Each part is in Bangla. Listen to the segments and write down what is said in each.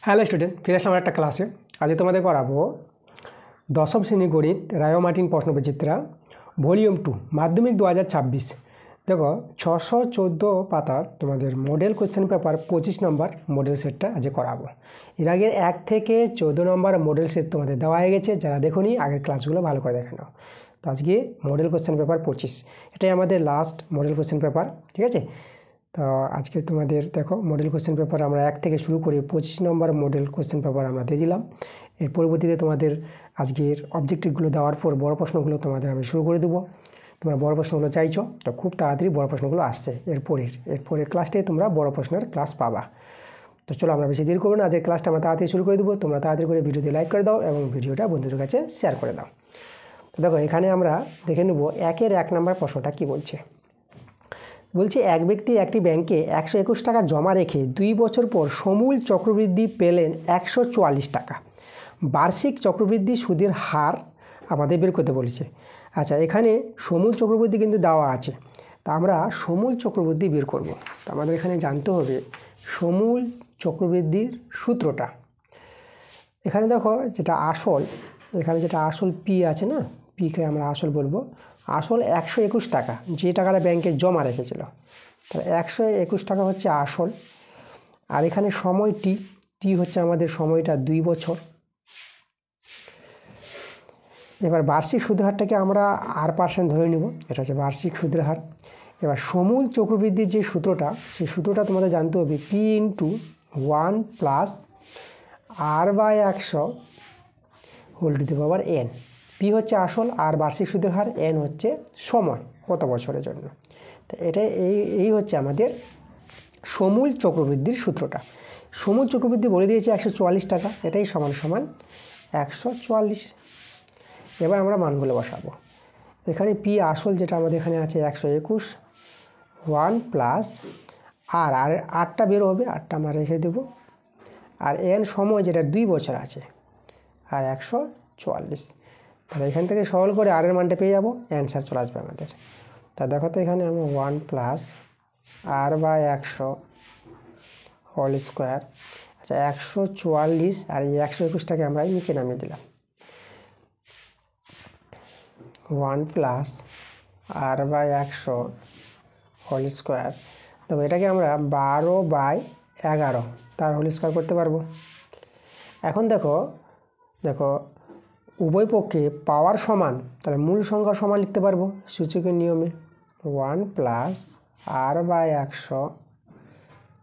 হ্যালো স্টুডেন্ট, ফিরে আসলাম একটা ক্লাসে। আজ তোমাদের করাবো দশম শ্রেণী গণিত রায় মার্টিন প্রশ্নবিচিত্রা ভলিউম 2 মাধ্যমিক 2026। দেখো 614 পাতার তোমাদের মডেল কোশ্চেন পেপার 25 নম্বর মডেল সেটটা আজ করাবো। এর আগের 1 থেকে 14 নম্বর মডেল সেট তোমাদের দেওয়া হয়ে গেছে, যারা দেখোনি আগের ক্লাসগুলো ভালো করে দেখে নাও। তো আজকে মডেল কোশ্চেন পেপার 25, এটাই আমাদের লাস্ট মডেল কোশ্চেন পেপার, ঠিক আছে। তো আজকে তোমাদের দেখো মডেল কোশ্চেন পেপার আমরা 1 থেকে শুরু করে 25 নম্বর মডেল কোশ্চেন পেপার আমরা দিয়ে দিলাম। এর পরবর্তীতে তোমাদের আজকের অবজেক্টিভগুলো দেওয়ার পর বড় প্রশ্নগুলো তোমাদের আমি শুরু করে দেবো। তোমরা বড় প্রশ্নগুলো চাইছো, তো খুব তাড়াতাড়ি বড় প্রশ্নগুলো আসছে। এরপরের ক্লাসটাই তোমরা বড় প্রশ্নের ক্লাস পাবা। তো চলো আমরা বেশি দেরি করবো না, আজকের ক্লাসটা আমরা তাড়াতাড়ি শুরু করে দেবো। তোমরা তাড়াতাড়ি করে ভিডিওতে লাইক করে দাও এবং ভিডিওটা বন্ধুদের কাছে শেয়ার করে দাও। তো দেখো এখানে আমরা দেখে নেব 1 নম্বর প্রশ্নটা কি বলছে। বলছে এক ব্যক্তি একটি ব্যাংকে 121 টাকা জমা রেখে 2 বছর পর সমূল চক্রবৃদ্ধি পেলেন 144 টাকা। বার্ষিক চক্রবৃদ্ধি সুদের হার আমাদের বের করতে বলেছে। আচ্ছা, এখানে সমূল চক্রবৃদ্ধি কিন্তু দেওয়া আছে, তা আমরা সমূল চক্রবৃদ্ধি বের করব। তো আমাদের এখানে জানতে হবে সমূল চক্রবৃদ্ধির সূত্রটা। এখানে দেখো যেটা আসল, এখানে যেটা আসল পি আছে না, পিকে আমরা আসল বলবো। আসল 121 টাকা, যে টাকাটা ব্যাংকে জমা রেখেছিল, তাহলে 121 টাকা হচ্ছে আসল। আর এখানে সময় টি হচ্ছে আমাদের সময়টা 2 বছর। এবার বার্ষিক সুদের হারটাকে আমরা R% ধরে নিব, এটা হচ্ছে বার্ষিক সুদের হার। এবার সমূল চক্রবৃদ্ধির যে সূত্রটা, সেই সূত্রটা তোমাদের জানতে হবে P × 1 + R/100 whole to the power n। P হচ্ছে আসল, আর বার্ষিক সুদের হার, এন হচ্ছে সময়, কত বছরের জন্য। তো এটাই এই হচ্ছে আমাদের সমূল চক্রবৃদ্ধির সূত্রটা। সমূল চক্রবৃদ্ধি বলে দিয়েছে 144 টাকা, এটাই সমান 144। এবার আমরা মানগুলো বসাবো। এখানে পি আসল যেটা আমাদের এখানে আছে 121, 1 + আর আটটা বের হবে, আটটা আমরা রেখে দেবো। আর এন সময় যেটা 2 বছর আছে, আর 144। তাহলে এখান থেকে সরল করে আর এর মানটা পেয়ে যাবো, অ্যান্সার চলে আসবে আমাদের। তা দেখো তো এখানে আমরা 1 + R/100 হোল স্কোয়ার। আচ্ছা, 144 আর এই 121টাকে আমরা নিচে নামিয়ে দিলাম। 1 + R/100 হোল স্কোয়ার। তবে এটাকে আমরা 12/11 তার হোল স্কোয়ার করতে পারবো। এখন দেখো উভয় পক্ষে পাওয়ার সমান, তাহলে মূল সংখ্যা সমান লিখতে পারবো সূচকের নিয়মে। 1 + R/100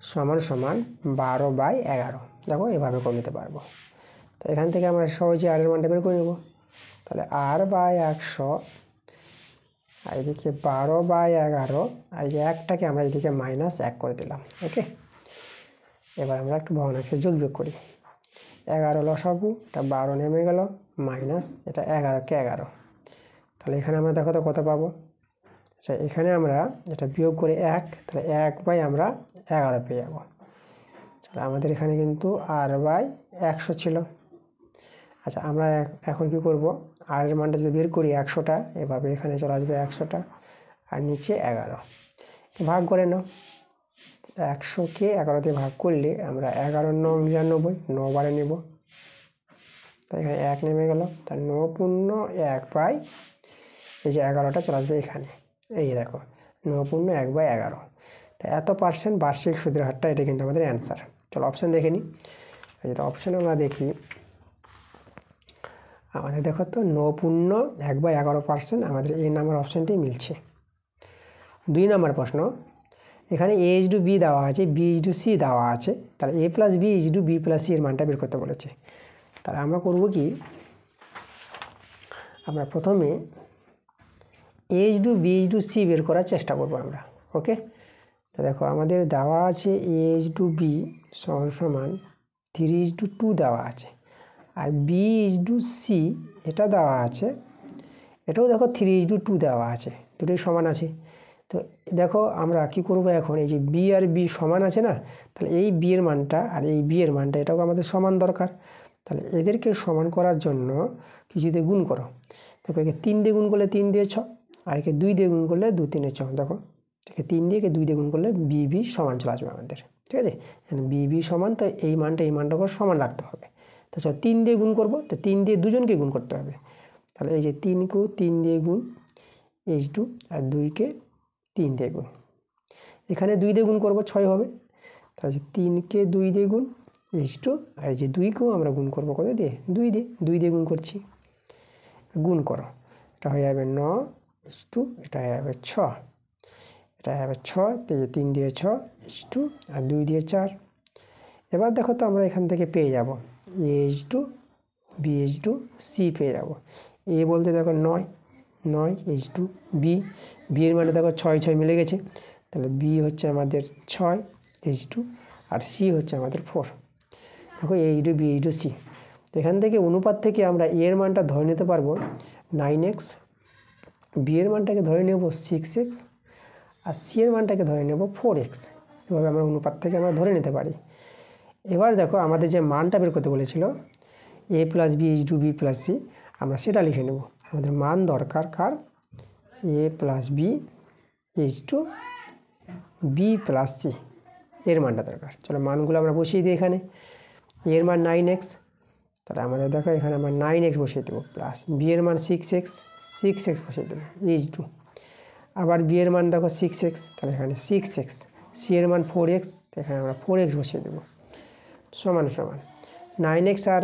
= 12/11। দেখো এভাবে করে নিতে পারবো। তো এখান থেকে আমরা সহজে আর এর মানটা বের করে নেব। তাহলে R/100 আর এদিকে 12/11, আর এই একটাকে আমরা এদিকে -1 করে দিলাম। ওকে, এবার আমরা একটু ভগ্নাংশে যোগ বিয়োগ করি। 11 লসাগু, এটা 12 নেমে গেল, মাইনাস এটা 11কে 11। তাহলে এখানে আমরা দেখো তো কত পাবো। আচ্ছা, এখানে আমরা এটা বিয়োগ করে 1, তাহলে 1/11 পেয়ে যাবো। তাহলে আমাদের এখানে কিন্তু R/100 ছিল। আচ্ছা, আমরা এখন কি করব, আর এর মানটা যদি বের করি 100টা, এভাবে এখানে চলে আসবে 100টা, আর নিচে 11 ভাগ করে নাও। 100কে 11 দিয়ে ভাগ করলে আমরা 11 × 9 = 99, 9 বারে নেব। তাই এখানে 1 নেমে গেল, তার 9/1 এই যে 11টা চলে আসবে এখানে। এই দেখো 9/1/11। তা এত % বার্ষিক সুদের হারটা, এটা কিন্তু আমাদের অ্যান্সার। চলো অপশান দেখে নিই। যেটা অপশানে আমরা দেখি, আমাদের দেখো তো 9/1/11% আমাদের এই নাম্বার অপশানটি মিলছে। 2 নম্বর প্রশ্ন, এখানে A = B দেওয়া আছে, B = C দেওয়া আছে, তাহলে A + B = B + C এর মানটা বের করতে বলেছে। তাহলে আমরা করব কি, আমরা প্রথমে A = B = C বের করার চেষ্টা করব আমরা। ওকে, তো দেখো আমাদের দেওয়া আছে A = B = 3:2 দেওয়া আছে, আর B = C এটা দেওয়া আছে, এটাও দেখো 3:2 দেওয়া আছে, দুটোই সমান আছে। তো দেখো আমরা কি করব এখন, এই যে B আর B সমান আছে না, তাহলে এই B এর মানটা আর এই B এর মানটা এটাও আমাদের সমান দরকার। তাহলে এদেরকে সমান করার জন্য কিছু দিয়ে গুণ করো। দেখো একে 3 দিয়ে গুণ করলে 3 দিয়ে 6, আর একে 2 দিয়ে গুণ করলে 2 × 3 = 6। দেখো একে 3 দিয়ে 2 দিয়ে গুণ করলে B সমান চলে আসবে আমাদের। ঠিক আছে, বি সমান, তো এই মানটা করে সমান রাখতে হবে। তো চলো 3 দিয়ে গুণ করবো, তো 3 দিয়ে দুজনকে গুণ করতে হবে। তাহলে এই যে 3 দিয়ে গুণ H2 আর 2কে 3 দিয়ে গুণ, এখানে 2 দিয়ে গুণ করবো 6 হবে। তাহলে 3কে 2 দিয়ে গুণ H2 আর এই যে 2কেও আমরা গুণ করবো কত দিয়ে, 2 দিয়ে গুণ করছি, গুণ করো, এটা হয়ে যাবে 9 H2, এটা হয়ে যাবে 6, এটা হয়ে যাবে 6, তো 3 দিয়ে 6 H2 আর 2 দিয়ে 4। এবার দেখো তো আমরা এখান থেকে পেয়ে যাব H2 BH2 C পেয়ে যাব। এ বলতে দেখো 9 H2, বি এর মানে দেখো 6 মিলে গেছে, তাহলে বি হচ্ছে আমাদের 6 H2 আর সি হচ্ছে আমাদের 4। দেখো H2 BH2 C, তো এখান থেকে অনুপাত থেকে আমরা এ এর মানটা ধরে নিতে পারবো 9x, বি এর মানটাকে ধরে নেব 6x আর সি এর মানটাকে ধরে নেব 4x। এভাবে আমরা অনুপাত থেকে আমরা ধরে নিতে পারি। এবার দেখো আমাদের যে মানটা বের করতে বলেছিল a plus B H2 B plus C, আমরা সেটা লিখে নেব। আমাদের মান দরকার কার, a plus B H2 B plus C, এর মানটা দরকার। চলো মানগুলো আমরা বসিয়ে দিই এখানে। এর মান 9x, তাহলে আমাদের দেখো এখানে আমরা 9x বসিয়ে দেবো, প্লাস বি এর মান 6x বসিয়ে দেবো H2, আবার বি এর মান দেখো 6x, তাহলে এখানে 6x, সি এর মান 4x, এখানে আমরা 4x বসিয়ে দেবো, সমান 9x আর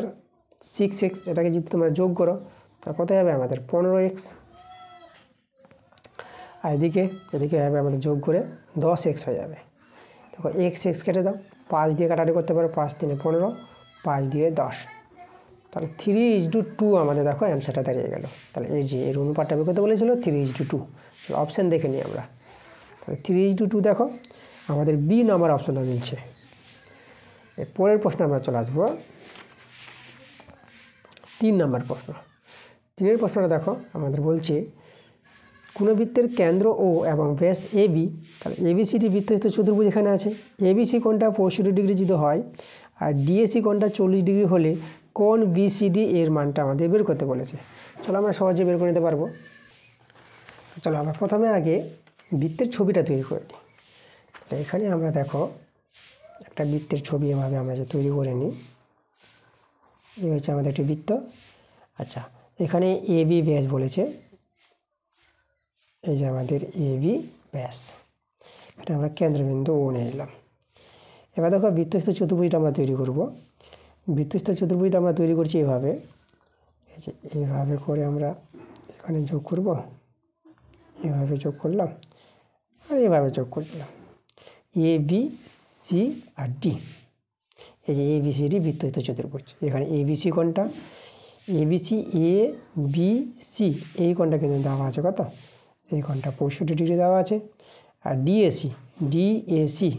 6x, এটাকে যদি তোমরা যোগ করো তাহলে কত হবে আমাদের 15x, আর এদিকে হবে আমাদের যোগ করে 10x হয়ে যাবে। দেখো x কেটে দাও, 5 দিয়ে কাটাকাটি করতে পারো, 5 3 15, 5 দিয়ে 10, তাহলে 3:2 আমাদের দেখো অ্যান্সারটা দাঁড়িয়ে গেল। তাহলে এই যে এর অনুপাতটা বের করতে বলেছিল 3:2। চলো অপশান দেখে নিই আমরা। তাহলে 3:2 দেখো আমাদের বি নাম্বার অপশানটা মিলছে। এর পরের প্রশ্ন আমরা চলে আসবো 3 নম্বর প্রশ্ন। 3 প্রশ্নটা দেখো আমাদের বলছে কোনো বৃত্তের কেন্দ্র ও এবং ব্যাস এবি, তাহলে এবিসিডি বৃত্তস্থ চতুর্ভুজ এখানে আছে, এবিসি কোণটা 65 ডিগ্রি যদি হয় আর ডিএসি কোণটা 40 ডিগ্রি হলে কোণ বিসিডি এর মানটা আমাদের বের করতে বলেছে। চলো আমরা সহজে বের করে নিতে পারবো। চলো আমরা প্রথমে আগে বৃত্তের ছবিটা তৈরি করে নিই। তাহলে এখানে আমরা দেখো একটা বৃত্তের ছবি এভাবে আমরা যে তৈরি করে নিই, এই হচ্ছে আমাদের একটি বৃত্ত। আচ্ছা, এখানে এবি ব্যাস বলেছে, এই যে আমাদের এবি ব্যাস, এটা আমরা কেন্দ্রবিন্দু ও নিয়ে নিলাম। এবার দেখো বৃত্তস্থ চতুর্ভুজটা আমরা তৈরি করব। বৃত্তস্থ চতুর্ভুজটা আমরা তৈরি করছি এভাবে, এই যে এইভাবে করে আমরা এখানে যোগ করব, এভাবে যোগ করলাম আর এভাবে যোগ করে দিলাম A B C R D. এই যে এবিসিডি বৃত্তস্থ চতুর্ভুজ, এখানে এবিসি কোণটা, এবিসি এ বি সি এই কোণটা কিন্তু দেওয়া আছে কত, এই কোণটা 65 ডিগ্রি দেওয়া আছে। আর ডিএসি,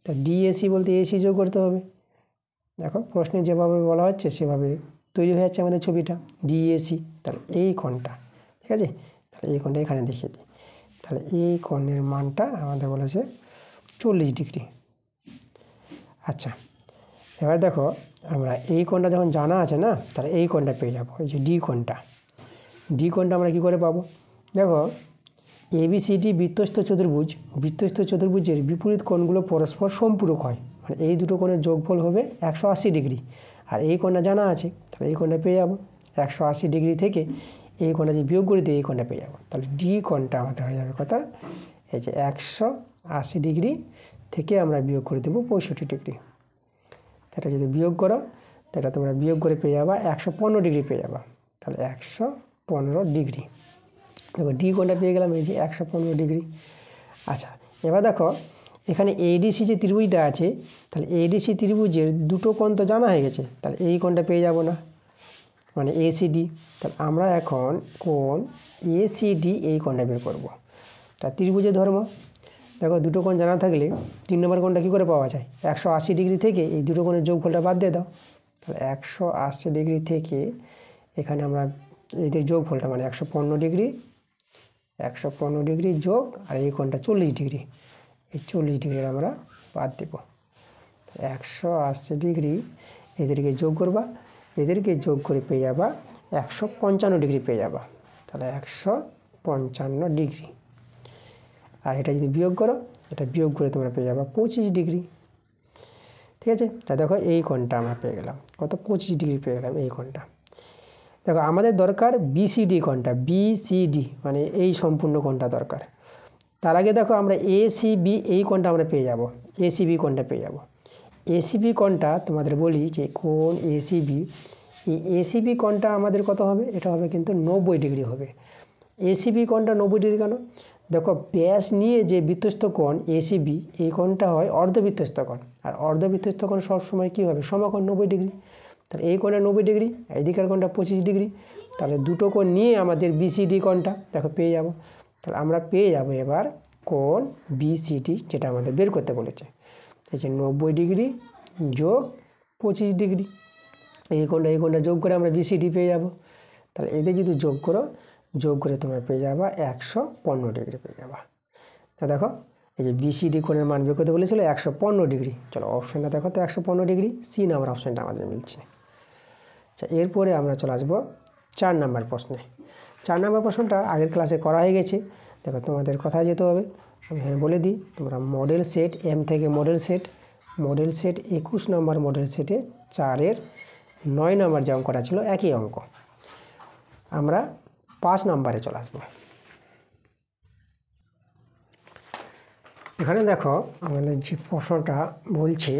তা ডিএসি বলতে এসি যোগ করতে হবে। দেখো প্রশ্নে যেভাবে বলা হচ্ছে সেভাবে তৈরি হয়ে যাচ্ছে আমাদের ছবিটা, ডিএসি। তাহলে এই কোণটা, ঠিক আছে, তাহলে এই কোণটা এখানে দেখিয়ে দিই। তাহলে এই কোণের মানটা আমাদের বলেছে 40 ডিগ্রি। আচ্ছা, এবার দেখো আমরা এই কোণটা যখন জানা আছে না, তাহলে এই কোণটা পেয়ে যাবো, এই যে ডি কোণটা আমরা কী করে পাবো। দেখো এবিসিডি বৃত্তস্থ চতুর্ভুজের বিপরীত কোণগুলো পরস্পর সম্পূরক হয়, মানে এই দুটো কোণের যোগফল হবে 180 ডিগ্রি। আর এই কোণটা জানা আছে, তাহলে এই কোণটা পেয়ে যাবো 180 ডিগ্রি থেকে এই কোণটা যে বিয়োগ করে দিয়ে এই কোণটা পেয়ে যাবো। তাহলে ডি কোণটা আমাদের হয়ে যাবে কত, এই যে 180 ডিগ্রি থেকে আমরা বিয়োগ করে দেবো 65 ডিগ্রি। এটা যদি বিয়োগ করো তাহলে তোমরা বিয়োগ করে পেয়ে যাবা 115 ডিগ্রি পেয়ে যাবা। তাহলে 115 ডিগ্রি, দেখো ডি কোণটা পেয়ে গেলাম, এই যে 115 ডিগ্রি। আচ্ছা, এবার দেখো এখানে এডিসি যে ত্রিভুজটা আছে, তাহলে এডিসি ত্রিভুজের দুটো কোণ তো জানা হয়ে গেছে, তাহলে এই কোণটা পেয়ে যাব না, মানে এসিডি। তাহলে আমরা এখন কোণ এসিডি এই কোণটা বের করবো। তা ত্রিভুজের ধর্ম, দেখো দুটো কোণ জানা থাকলে 3 নম্বর কোণটা কী করে পাওয়া যায়, 180 ডিগ্রি থেকে এই দুটো কোণের যোগফলটা বাদ দিয়ে দাও। তাহলে 180 ডিগ্রি থেকে এখানে আমরা এদের যোগফলটা মানে 115 ডিগ্রি যোগ আর এই কোণটা 40 ডিগ্রি, এই 40 ডিগ্রির আমরা বাদ দেব। 180 ডিগ্রি এদেরকে যোগ করবা, এদেরকে যোগ করে পেয়ে যাবা 155 ডিগ্রি পেয়ে যাবা। তাহলে 155 ডিগ্রি। আর এটা যদি বিয়োগ করো, এটা বিয়োগ করে তোমরা পেয়ে যাবা 25 ডিগ্রি। ঠিক আছে। তা দেখো এই কোণটা আমরা পেয়ে গেলাম, কত 25 ডিগ্রি পেয়ে গেলাম এই কোণটা। দেখো আমাদের দরকার বিসিডি কোণটা, বিসিডি মানে এই সম্পূর্ণ কোণটা দরকার। তার আগে দেখো আমরা এসিবি এই কোণটা আমরা পেয়ে যাব, এসিবি কোণটা পেয়ে যাব। এসিবি কোণটা তোমাদের বলি যে কোণ এসিবি, এই এসিবি কোণটা আমাদের কত হবে, এটা হবে কিন্তু 90 ডিগ্রি হবে। এসিবি কোণটা 90 ডিগ্রি কেন, দেখো ব্যাস নিয়ে যে বৃত্তস্থ কোণ এসিবি এই কোণটা হয় অর্ধবৃত্তস্থ কোণ, আর অর্ধবৃত্তস্থ কোণ সবসময় কী হবে, সমকোণ 90 ডিগ্রি। তাহলে এই কোণে 90 ডিগ্রি, এইদিকের কোণটা 25 ডিগ্রি, তাহলে দুটো কোণ নিয়ে আমাদের বিসিডি কোণটা দেখো পেয়ে যাব। তাহলে আমরা পেয়ে যাব এবার কোণ বিসিডি, যেটা আমাদের বের করতে বলেছে। এই যে 90 ডিগ্রি যোগ 25 ডিগ্রি, এই কোণটা যোগ করে আমরা বিসিডি পেয়ে যাব। তাহলে এদের যদি যোগ করে তোমরা পেয়ে যাবা 115 ডিগ্রি পেয়ে যাবা। তা দেখো এই যে বিসিডি কোণের মান বের করতে বলেছিল 115 ডিগ্রি। চলো অপশানটা দেখো তো 115 ডিগ্রি, সি নাম্বার অপশানটা আমাদের মিলছে। আচ্ছা এরপরে আমরা চলে আসবো 4 নম্বর প্রশ্নে। 4 নম্বর প্রশ্নটা আগের ক্লাসে করা হয়ে গেছে। দেখো তোমাদের কথায় যেতে হবে, আমি এখানে বলে দিই, তোমরা মডেল সেট এম থেকে মডেল সেট 21 নম্বর মডেল সেটে 4-এর 9 নম্বর যে অঙ্কটা ছিল একই অঙ্ক, আমরা 5 নম্বরে চলে আসবো। এখানে দেখো আমাদের যে প্রশ্নটা বলছে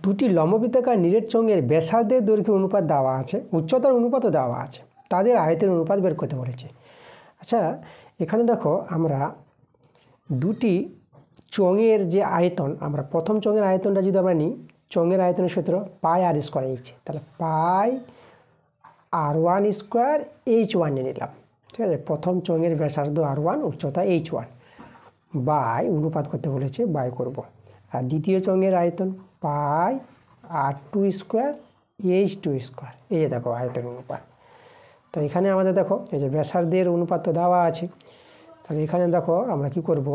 দুটি লম্ববৃত্তাকার নিরেট চোঙের ব্যাসার্ধের দৈর্ঘ্যের অনুপাত দেওয়া আছে, উচ্চতার অনুপাতও দেওয়া আছে, তাদের আয়তের অনুপাত বের করতে বলেছে। আচ্ছা এখানে দেখো আমরা দুটি চোঙের যে আয়তন, আমরা প্রথম চোঙের আয়তনটা যদি আমরা নিই, চোঙের আয়তনের সূত্র পাই আর স্কোয়ার এইচ, তাহলে পাই R1 স্কোয়ার H1 নিয়ে নিলাম। ঠিক আছে, প্রথম চোঙের ব্যাসার্ধ R1, উচ্চতা H1, বাই অনুপাত করতে বলেছে বাই করব। আর দ্বিতীয় চোঙের আয়তন পাই R2 স্কোয়ার H2 স্কোয়ার, এই যে দেখো আয়তনের অনুপাত। তো এখানে আমাদের দেখো এই যে ব্যাসার্ধের অনুপাত তো দেওয়া আছে, তাহলে এখানে দেখো আমরা কি করব,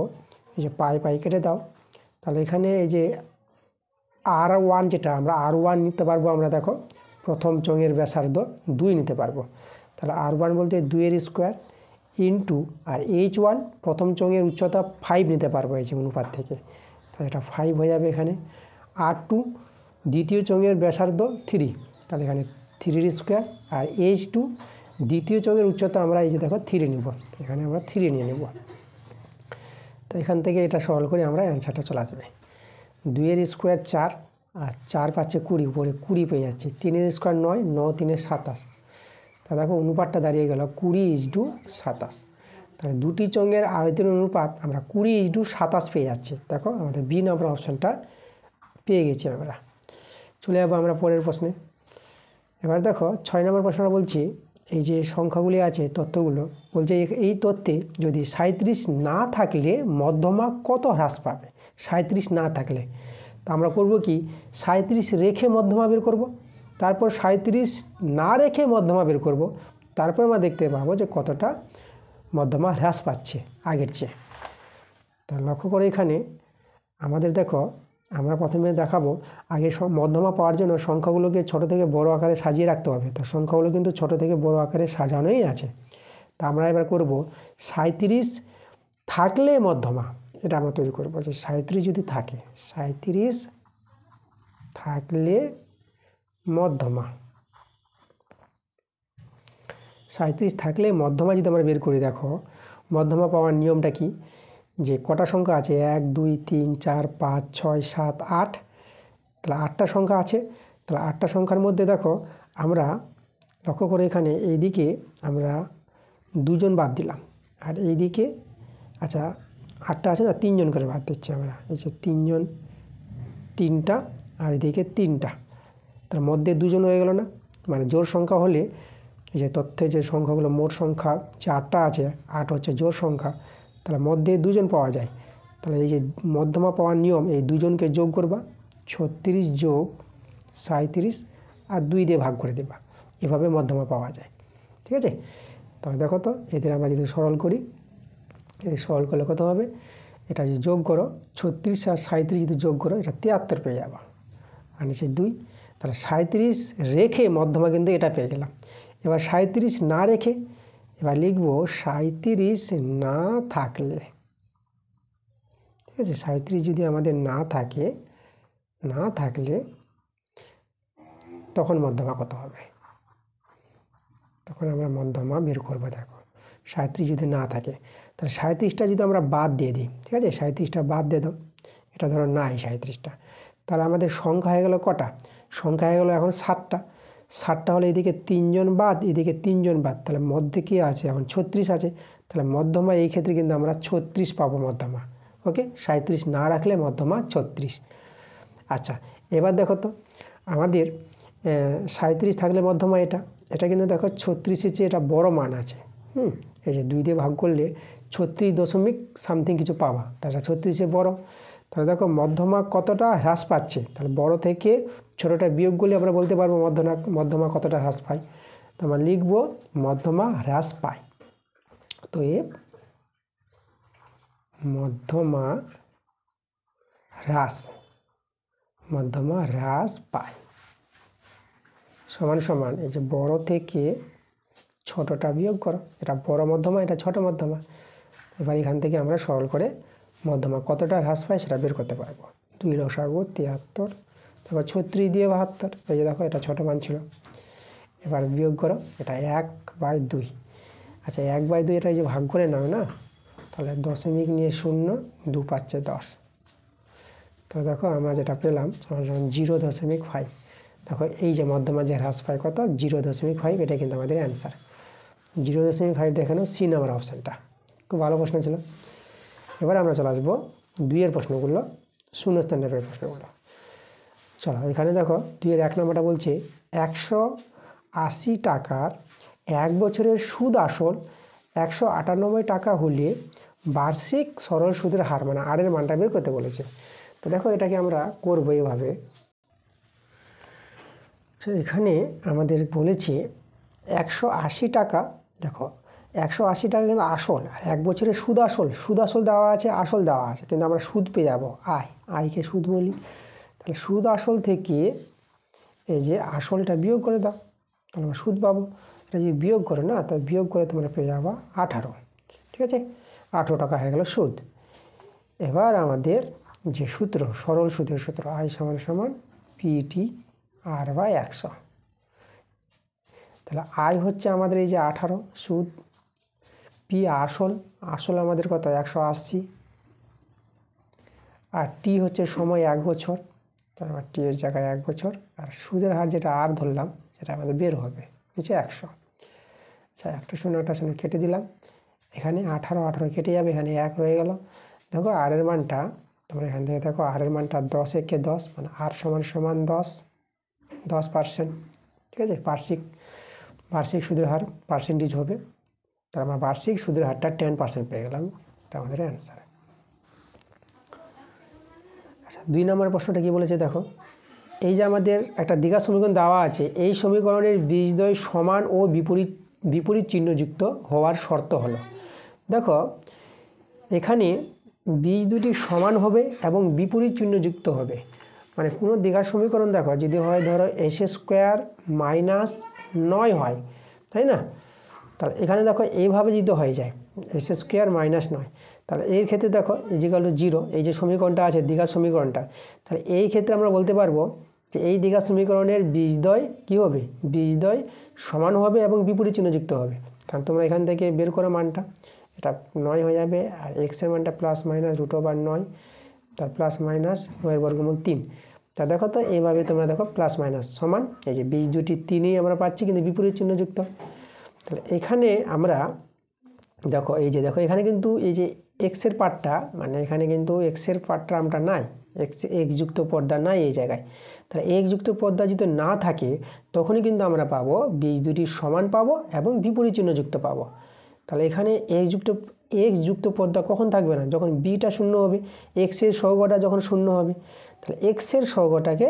এই যে পাই কেটে দাও, তাহলে এখানে এই যে R1 যেটা আমরা R1 নিতে পারবো, আমরা দেখো প্রথম চোঙের ব্যাসার্ধ 2 নিতে পারবো, তাহলে R1 বলতে 2-এর স্কোয়ার ইন্টু আর H1 প্রথম চোঙের উচ্চতা 5 নিতে পারবো এই যে অনুপাত থেকে, তাহলে এটা 5 হয়ে যাবে এখানে। R2 দ্বিতীয় চোঙের ব্যাসার্ধ 3, তাহলে এখানে 3-এর স্কোয়ার, আর H2 দ্বিতীয় চোঙের উচ্চতা আমরা এই যে দেখো 3 নিব, এখানে আমরা 3 নিয়ে নেব। তো এখান থেকে এটা সরল করে আমরা অ্যান্সারটা চলে আসবে। 2-এর স্কোয়ার 4, আর 4 পাচ্ছে 20, উপরে 20 পেয়ে যাচ্ছে, 3-এর স্কোয়ার 9, 9 3-এর 27, তা দেখো অনুপাতটা দাঁড়িয়ে গেল 20:27। তাহলে দুটি চোঙের আয়তনের অনুপাত আমরা 20:27 পেয়ে যাচ্ছি। দেখো আমাদের বি নম্বর অপশানটা পেয়ে গেছি আমরা। চলে যাবো আমরা পরের প্রশ্নে। এবার দেখো 6 নম্বর প্রশ্নটা বলছি, এই যে সংখ্যাগুলি আছে তথ্যগুলো বলছে এই তথ্যে যদি 37 না থাকলে মধ্যমা কত হ্রাস পাবে। 37 না থাকলে তা আমরা করব কি, 37 রেখে মধ্যমা বের করব, তারপর 37 না রেখে মধ্যমা বের করব, তারপর আমরা দেখতে পাবো যে কতটা মধ্যমা হ্রাস পাচ্ছে আগের চেয়ে। তা লক্ষ্য করে এখানে আমাদের দেখো আমরা প্রথমে দেখাবো আগে মধ্যমা পাওয়ার জন্য সংখ্যাগুলোকে ছোট থেকে বড় আকারে সাজিয়ে রাখতে হবে। তো সংখ্যাগুলো কিন্তু ছোট থেকে বড় আকারে সাজানোই আছে। তা আমরা এবার করব 37 থাকলে মধ্যমা, এটা আমরা তৈরি করবো যে 37 যদি থাকে, 37 থাকলে মধ্যমা, 37 থাকলে মধ্যমা যদি আমরা বের করি, দেখো মধ্যমা পাওয়ার নিয়মটা কি, যে কটা সংখ্যা আছে 1 2 3 4 5 6 7 8, তাহলে 8টা সংখ্যা আছে, তাহলে 8টা সংখ্যার মধ্যে দেখো আমরা লক্ষ্য করে এখানে এইদিকে আমরা 2 জন বাদ দিলাম, আর এইদিকে আচ্ছা 8টা আছে না, 3 জন করে বাদ দিচ্ছি আমরা, এই যে 3 জন 3টা, আর এদিকে 3টা, তার মধ্যে 2 জন হয়ে গেল না, মানে জোড় সংখ্যা হলে এই যে তথ্যে যে সংখ্যাগুলো মোট সংখ্যা যে 8টা আছে, 8 হচ্ছে জোড় সংখ্যা, তাহলে মধ্যে 2 জন পাওয়া যায়। তাহলে এই যে মধ্যমা পাওয়ার নিয়ম, এই 2 জনকে যোগ করবা, 36 যোগ 37 আর 2 দিয়ে ভাগ করে দেবা, এভাবে মধ্যমা পাওয়া যায়। ঠিক আছে, তাহলে দেখো তো এদের আমরা যদি সরল করি, এই সরল করলে কত হবে, এটা যদি যোগ করো 36 আর 37 যদি যোগ করো, এটা 73 পেয়ে যাবা, আর নিচে 2, তাহলে 37 রেখে মধ্যমা কিন্তু এটা পেয়ে গেলাম। এবার 37 না রেখে এবার লিখব 37 না থাকলে, ঠিক আছে, 37 যদি আমাদের না থাকে না থাকলে তখন মধ্যমা কত হবে, তখন আমরা মধ্যমা বের করবো। দেখো 37 যদি না থাকে তাহলে 37টা যদি আমরা বাদ দিয়ে দিই, ঠিক আছে, 37টা বাদ দিয়ে দাও, এটা ধরো নাই 37টা, তাহলে আমাদের সংখ্যা হয়ে গেল কটা, সংখ্যা হয়ে গেলো এখন 7টা। 7টা হলে এদিকে 3 জন বাদ, এদিকে 3 জন বাদ, তাহলে মধ্যে কী আছে এখন 36 আছে, তাহলে মধ্যমা এই ক্ষেত্রে কিন্তু আমরা 36 পাবো মধ্যমা। ওকে, 37 না রাখলে মধ্যমা 36। আচ্ছা, এবার দেখো তো আমাদের 37 থাকলে মধ্যমা এটা কিন্তু দেখো 36-এর চেয়ে এটা বড় মান আছে। এই যে 2 দিয়ে ভাগ করলে 36 দশমিক সামথিং কিছু পাবা, তাহলে 36-এর বড়। তাহলে দেখো মধ্যমা কতটা হ্রাস পাচ্ছে, তাহলে বড় থেকে ছোটোটা বিয়োগ করলে আমরা বলতে পারবো মধ্যমা কতটা হ্রাস পায়। তো আমরা লিখবো মধ্যমা হ্রাস পায়। তো মধ্যমা হ্রাস পায় সমান সমান এই যে বড় থেকে ছোটটা বিয়োগ করো, এটা বড় মধ্যমা, এটা ছোট মধ্যমা। এবার এখান থেকে আমরা সরল করে মধ্যমা কতটা হ্রাস পায় সেটা বের করতে পারবো। 2 লসাগু 73, তারপর 36 দিয়ে 72, এই যে দেখো এটা ছোট মান ছিল। এবার বিয়োগ করো, এটা 1/2। আচ্ছা 1/2 এটা এই যে ভাগ করে নাও না, তাহলে দশমিক নিয়ে 0, 2 পাচ্ছে 10। তাহলে দেখো আমরা যেটা পেলাম 0.5। দেখো এই যে মধ্যমা যে হ্রাস পায় কত, 0.5, এটা কিন্তু আমাদের অ্যান্সার। 0.5 দেখানো সি নাম্বার অপশানটা, খুব ভালো প্রশ্ন ছিল। এবার আমরা চলে আসবো 2-এর প্রশ্নগুলো, শূন্যস্থানের প্রশ্নগুলো। চলো এখানে দেখো 2-এর 1 নম্বরটা বলছে 180 টাকার 1 বছরের সুদ আসল 198 টাকা হলে বার্ষিক সরল সুদের হার, মানে আরের মানটা বের করতে বলেছে। তো দেখো এটাকে আমরা করবো এইভাবে। তো এখানে আমাদের বলেছে 180 টাকা, দেখো 180 টাকা কিন্তু আসল, আর 1 বছরের সুদ আসল দেওয়া আছে, আসল দেওয়া আছে, কিন্তু আমরা সুদ পেয়ে যাবো আয়কে সুদ বলি। তাহলে সুদ আসল থেকে এই যে আসলটা বিয়োগ করে দাও, তাহলে আমরা সুদ পাবো। এটা যদি বিয়োগ করে না, তাহলে বিয়োগ করে তোমরা পেয়ে যাবো 18, ঠিক আছে, 18 টাকা হয়ে গেল সুদ। এবার আমাদের যে সূত্র, সরল সুদের সূত্র, আই সমান সমান পিটি r/100। তাহলে আই হচ্ছে আমাদের এই যে 18, সুদ, পি আসল আমাদের কত 180, আর টি হচ্ছে সময় 1 বছর, তারপর টি এর জায়গায় 1 বছর, আর সুদের হার যেটা আর ধরলাম সেটা আমাদের বের হবে হচ্ছে 100। আচ্ছা একটা শূন্য কেটে দিলাম, এখানে 18 কেটে যাবে, এখানে 1 রয়ে গেল। দেখো আর এর মানটা তোমরা এখান থেকে দেখো, আর এর মানটা 10 একে 10, মানে আর সমান সমান 10%, ঠিক আছে, বার্ষিক সুদের হার পার্সেন্টেজ হবে। তার আমরা বার্ষিক সুদের হারটা 10% পেয়ে গেলাম, এটা আমাদের অ্যান্সার। আচ্ছা 2 নম্বর প্রশ্নটা কি বলেছে দেখো, এই যে আমাদের একটা দ্বিঘাত সমীকরণ দেওয়া আছে, এই সমীকরণের বীজদ্বয় সমান ও বিপরীত চিহ্নযুক্ত হওয়ার শর্ত হলো। দেখো এখানে বীজ দুটি সমান হবে এবং বিপরীত চিহ্নযুক্ত হবে, মানে কোনো দ্বিঘাত সমীকরণ দেখো যদি হয় ধরো s² - 9 হয়, তাই না, তাহলে এখানে দেখো এইভাবে যদি হয়ে যায় s² - 9, তাহলে এই ক্ষেত্রে দেখো ইজিক্যাল টু 0, এই যে সমীকরণটা আছে দ্বিঘাত সমীকরণটা, তাহলে এই ক্ষেত্রে আমরা বলতে পারবো যে এই দ্বিঘাত সমীকরণের বীজদ্বয় কী হবে, বীজদ্বয় সমান হবে এবং বিপরীত চিহ্নযুক্ত হবে। কারণ তোমরা এখান থেকে বের করো মানটা, এটা 9 হয়ে যাবে, আর এক্সের মানটা +- তার +- 9/3। তা দেখো তো এইভাবে তোমরা দেখো +- সমান, এই যে বীজ দুটি 3ই আমরা পাচ্ছি কিন্তু বিপরীত চিহ্নযুক্ত। তাহলে এখানে আমরা দেখো এই যে দেখো এখানে কিন্তু এই যে এক্সের পার্টটা, মানে এখানে কিন্তু এক্সের পার্টটা আমরা নাই, এক্স যুক্ত পর্দা নাই এই জায়গায়। তাহলে এক্স যুক্ত পর্দা যদি না থাকে তখনই কিন্তু আমরা পাবো বীজ দুটি সমান পাবো এবং বিপরীত চিহ্নযুক্ত পাবো। তাহলে এখানে এক্স যুক্ত পর্দা কখন থাকবে না, যখন বিটা 0 হবে, এক্সের সহগটা যখন 0 হবে, তাহলে এক্সের সহগটাকে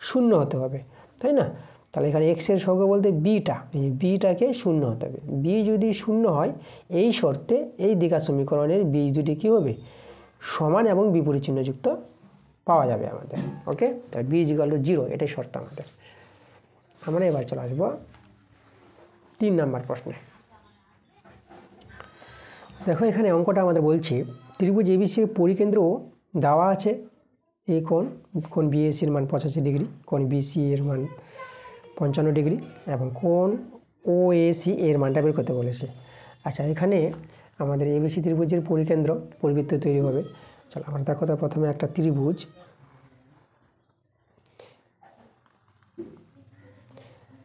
0 হতে হবে, তাই না। তাহলে এখানে এক্সের সহগ বলতে বিটা, এই বিটাকে 0 হতে হবে। বি যদি 0 হয় এই শর্তে এই দ্বিঘাত সমীকরণের বীজ দুটি কী হবে, সমান এবং বিপরীত চিহ্নযুক্ত পাওয়া যাবে আমাদের। ওকে, তাহলে বি ইকুয়াল টু 0, এটাই শর্ত আমাদের। আমরা এবার চলে আসবো 3 নম্বর প্রশ্নে। দেখো এখানে অঙ্কটা আমাদের বলছে ত্রিভুজ এবিসির পরিকেন্দ্র দেওয়া আছে এই কোণ বিএসি এর মান 85 ডিগ্রি, কোণ বিসি এর মান 55 ডিগ্রি এবং কোণ ওএসি এর মানটা বের করতে বলেছে। আচ্ছা, এখানে আমাদের এবিসি ত্রিভুজের পরিকেন্দ্র পরিবৃত্ত তৈরি হবে। চলো আমরা দেখো তো প্রথমে একটা ত্রিভুজ,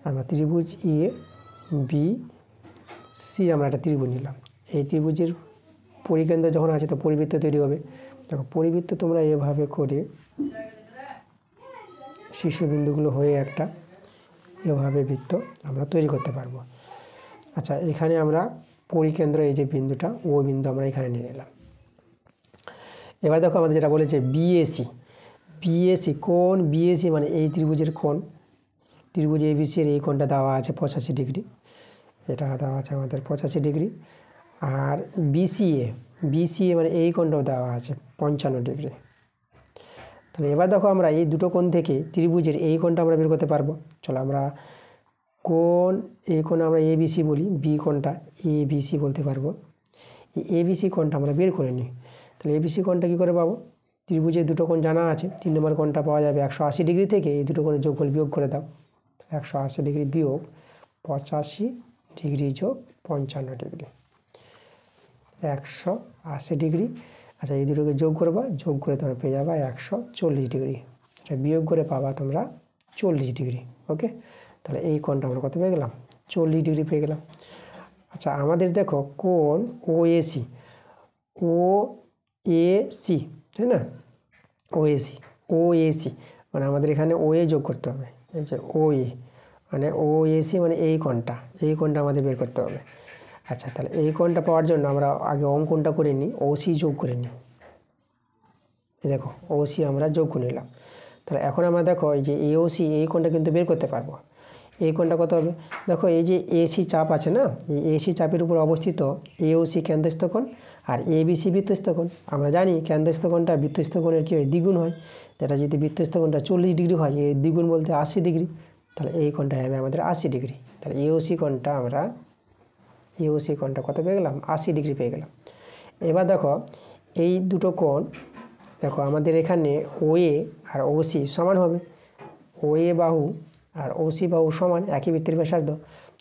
আমরা ত্রিভুজ এ বি সি আমরা একটা ত্রিভুজ নিলাম। এই ত্রিভুজের পরিকেন্দ্র যখন আছে তো পরিবৃত্ত তৈরি হবে। দেখো পরিবৃত্ত তোমরা এভাবে করে শীর্ষবিন্দুগুলো হয়ে একটা এভাবে বৃত্ত আমরা তৈরি করতে পারবো। আচ্ছা, এখানে আমরা পরিকেন্দ্র এই যে বিন্দুটা ও বিন্দু আমরা এখানে নিয়ে নিলাম। এবার দেখো আমাদের যেটা বলেছে বিএসি কোণ বিএসি মানে এই ত্রিভুজের কোণ, ত্রিভুজ এবিসি এর এই কোণটা দেওয়া আছে 85 ডিগ্রি, এটা দেওয়া আছে আমাদের 85 ডিগ্রি। আর বিসিএ মানে এই কোণটাও দেওয়া আছে 55 ডিগ্রি। তাহলে এবার দেখো আমরা এই দুটো কোণ থেকে ত্রিভুজের এই কোণটা আমরা বের করতে পারবো। চলো আমরা কোণ এই কোণ আমরা এবিসি বলি, বি কোণটা এবিসি বলতে পারবো। এই এবিসি কোণটা আমরা বের করে নিই। তাহলে এবিসি কোণটা কী করে পাবো? ত্রিভুজের দুটো কোণ জানা আছে, 3 নম্বর কোণটা পাওয়া যাবে 180 ডিগ্রি থেকে। এই দুটো কোণের যোগফল বিয়োগ করে দাও। 180 ডিগ্রি বিয়োগ 85 ডিগ্রি যোগ 55 ডিগ্রি, 180 ডিগ্রি। আচ্ছা, এই দুটোকে যোগ করবা, যোগ করে তোমরা পেয়ে যাবা 140 ডিগ্রি। এটা বিয়োগ করে পাবা তোমরা 40 ডিগ্রি। ওকে, তাহলে এই কোণটা আমরা কত পেয়ে গেলাম? 40 ডিগ্রি পেয়ে গেলাম। আচ্ছা, আমাদের দেখো কোণ ওএসি তাই না, ওএসি মানে আমাদের এখানে ওএ যোগ করতে হবে। এই যে ওএ মানে ওএসি মানে এই কোণটা আমাদের বের করতে হবে। আচ্ছা, তাহলে এই কোণটা পাওয়ার জন্য আমরা আগে অঙ্কনটা করে নিই, ওসি যোগ করে নিই। এই দেখো ওসি আমরা যোগ করে নিলাম। তাহলে এখন আমরা দেখো এই যে এওসি এই কোণটা কিন্তু বের করতে পারবো। এই কোণটা কত হবে? দেখো এই যে এসি চাপ আছে না, এই এসি চাপের উপর অবস্থিত এওসি কেন্দ্রস্থ কোণ আর এবিসি বৃত্তস্থ কোণ। আমরা জানি কেন্দ্রস্থ কোণটা বৃত্তস্থ কোণের কী হয়? দ্বিগুণ হয়। যেটা যদি বৃত্তস্থ কোণটা 40 ডিগ্রি হয়, এই দ্বিগুণ বলতে 80 ডিগ্রি। তাহলে এই কোণটা হবে আমাদের 80 ডিগ্রি। তাহলে এওসি কোণটা কত পেয়ে গেলাম? 80 ডিগ্রি পেয়ে গেলাম। এবার দেখো এই দুটো কোণ, দেখো আমাদের এখানে ওএ আর ওসি সমান হবে। ওএ বাহু আর ওসি বাহু সমান, একই বৃত্তের ব্যাসার্ধ।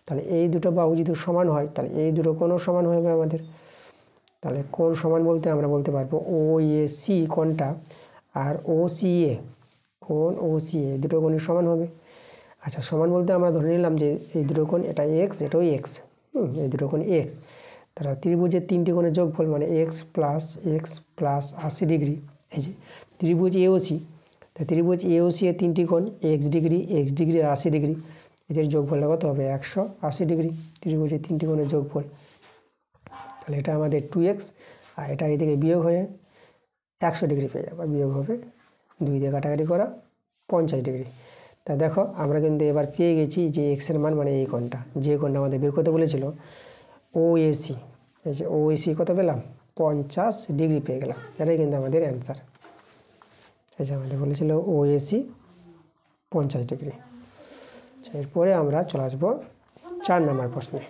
তাহলে এই দুটো বাহু যদি সমান হয় তাহলে এই দুটো কোণও সমান হবে আমাদের। তাহলে কোণ সমান বলতে আমরা বলতে পারবো ওএসি কোণটা আর ওসিএ দুটো কোণই সমান হবে। আচ্ছা, সমান বলতে আমরা ধরে নিলাম যে এই দুটো কোণ, এটা এক্স এটাও এক্স, এই দুটো কোণ এক্স। তারা ত্রিভুজের 3টি কোণের যোগফল মানে এক্স প্লাস 80 ডিগ্রি। এই যে ত্রিভুজ এওসি, তা ত্রিভুজ এওসি এর 3টি কোণ এক্স ডিগ্রি আর 80 ডিগ্রি, এদের যোগফলটা কত হবে? 180 ডিগ্রি। ত্রিভুজের 3টি কোণের যোগফল, তাহলে এটা আমাদের 2x আর এটা এদিকে বিয়োগ হয়ে 100 ডিগ্রি পেয়ে যাবে, বিয়োগ হবে 2 দিয়ে কাটাকাটি করা 50 ডিগ্রি। তা দেখো আমরা কিন্তু এবার পেয়ে গেছি যে এক্সের মান মানে এই কোণটা, যে কোণটা আমাদের বের করতে বলেছিল ওএসি। এই যে ওএসি কত পেলাম? 50 ডিগ্রি পেয়ে গেলাম। এটাই কিন্তু আমাদের অ্যান্সার। এই যে আমাদের বলেছিল ওএসি 50 ডিগ্রি। এরপরে আমরা চলে আসবো 4 নম্বর প্রশ্নে।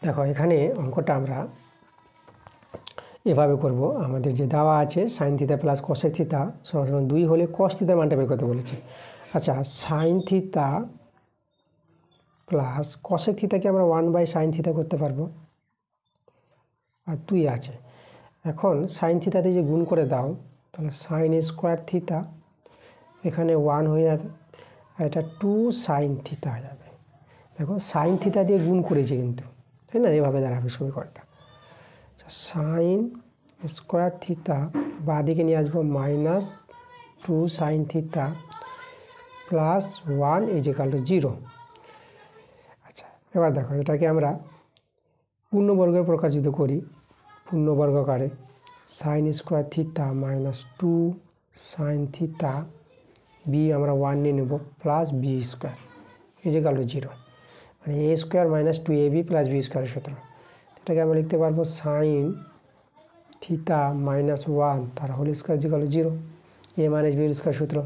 দেখো এখানে অঙ্কটা আমরা এভাবে করব। আমাদের যে দেওয়া আছে sine theta plus cosec theta সমান 2 হলে কস থিটার মানটা বের করতে বলেছে। আচ্ছা, সাইন থিটা প্লাস কসেক থিটাকে আমরা 1/sin থিটা করতে পারবো, আর 2 আছে। এখন সাইন থিটাতে যে গুণ করে দাও তাহলে সাইন স্কোয়ার থিটা এখানে 1 হয়ে যাবে, আর এটা 2 সাইন থিটা হয়ে যাবে। দেখো সাইন থিটা দিয়ে গুণ করেছে কিন্তু, তাই না? এভাবে দাঁড়াবে সমীকরণটা। সাইন স্কোয়ার থিটা বা দিকে নিয়ে আসবো -2 সাইন থিটা প্লাস 1 = 0। আচ্ছা, এবার দেখো এটাকে আমরা পূর্ণবর্গে প্রকাশিত করি, পূর্ণবর্গকারে sine square theta -2 sine theta B আমরা 1 নিয়ে নেব প্লাস বি স্কোয়ার = 0, মানে a square -2ab plus B স্কোয়ারের সূত্র। এটাকে আমরা লিখতে পারবো সাইন থিটা -1 তার whole square = 0, a - b square সূত্র।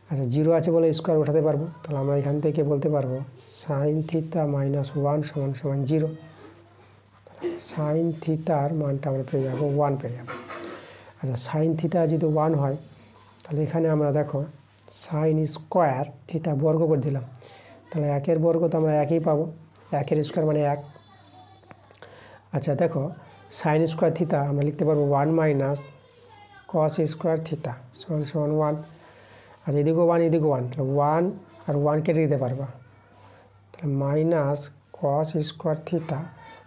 আচ্ছা, 0 আছে বলে স্কোয়ার উঠাতে পারবো, তাহলে আমরা এখান থেকে বলতে পারবো সাইন থিটা -1 = 0। সাইন থিতার মানটা আমরা পেয়ে যাবো 1 পেয়ে যাবো। আচ্ছা, সাইন থিতা যদি 1 হয় তাহলে এখানে আমরা দেখো সাইন স্কোয়ার থিতা বর্গ করে দিলাম, তাহলে 1 বর্গ তো আমরা 1ই পাবো, 1 স্কোয়ার মানে 1। আচ্ছা দেখো, সাইন স্কোয়ার থিতা আমরা লিখতে পারবো 1 মাইনাস কস স্কোয়ার থিতা সমান সমান 1। আর এদিকেও 1 এদিকেও 1, তাহলে 1 আর 1 কেটে দিতে পারবা, তাহলে মাইনাস কস স্কোয়ার থিতা।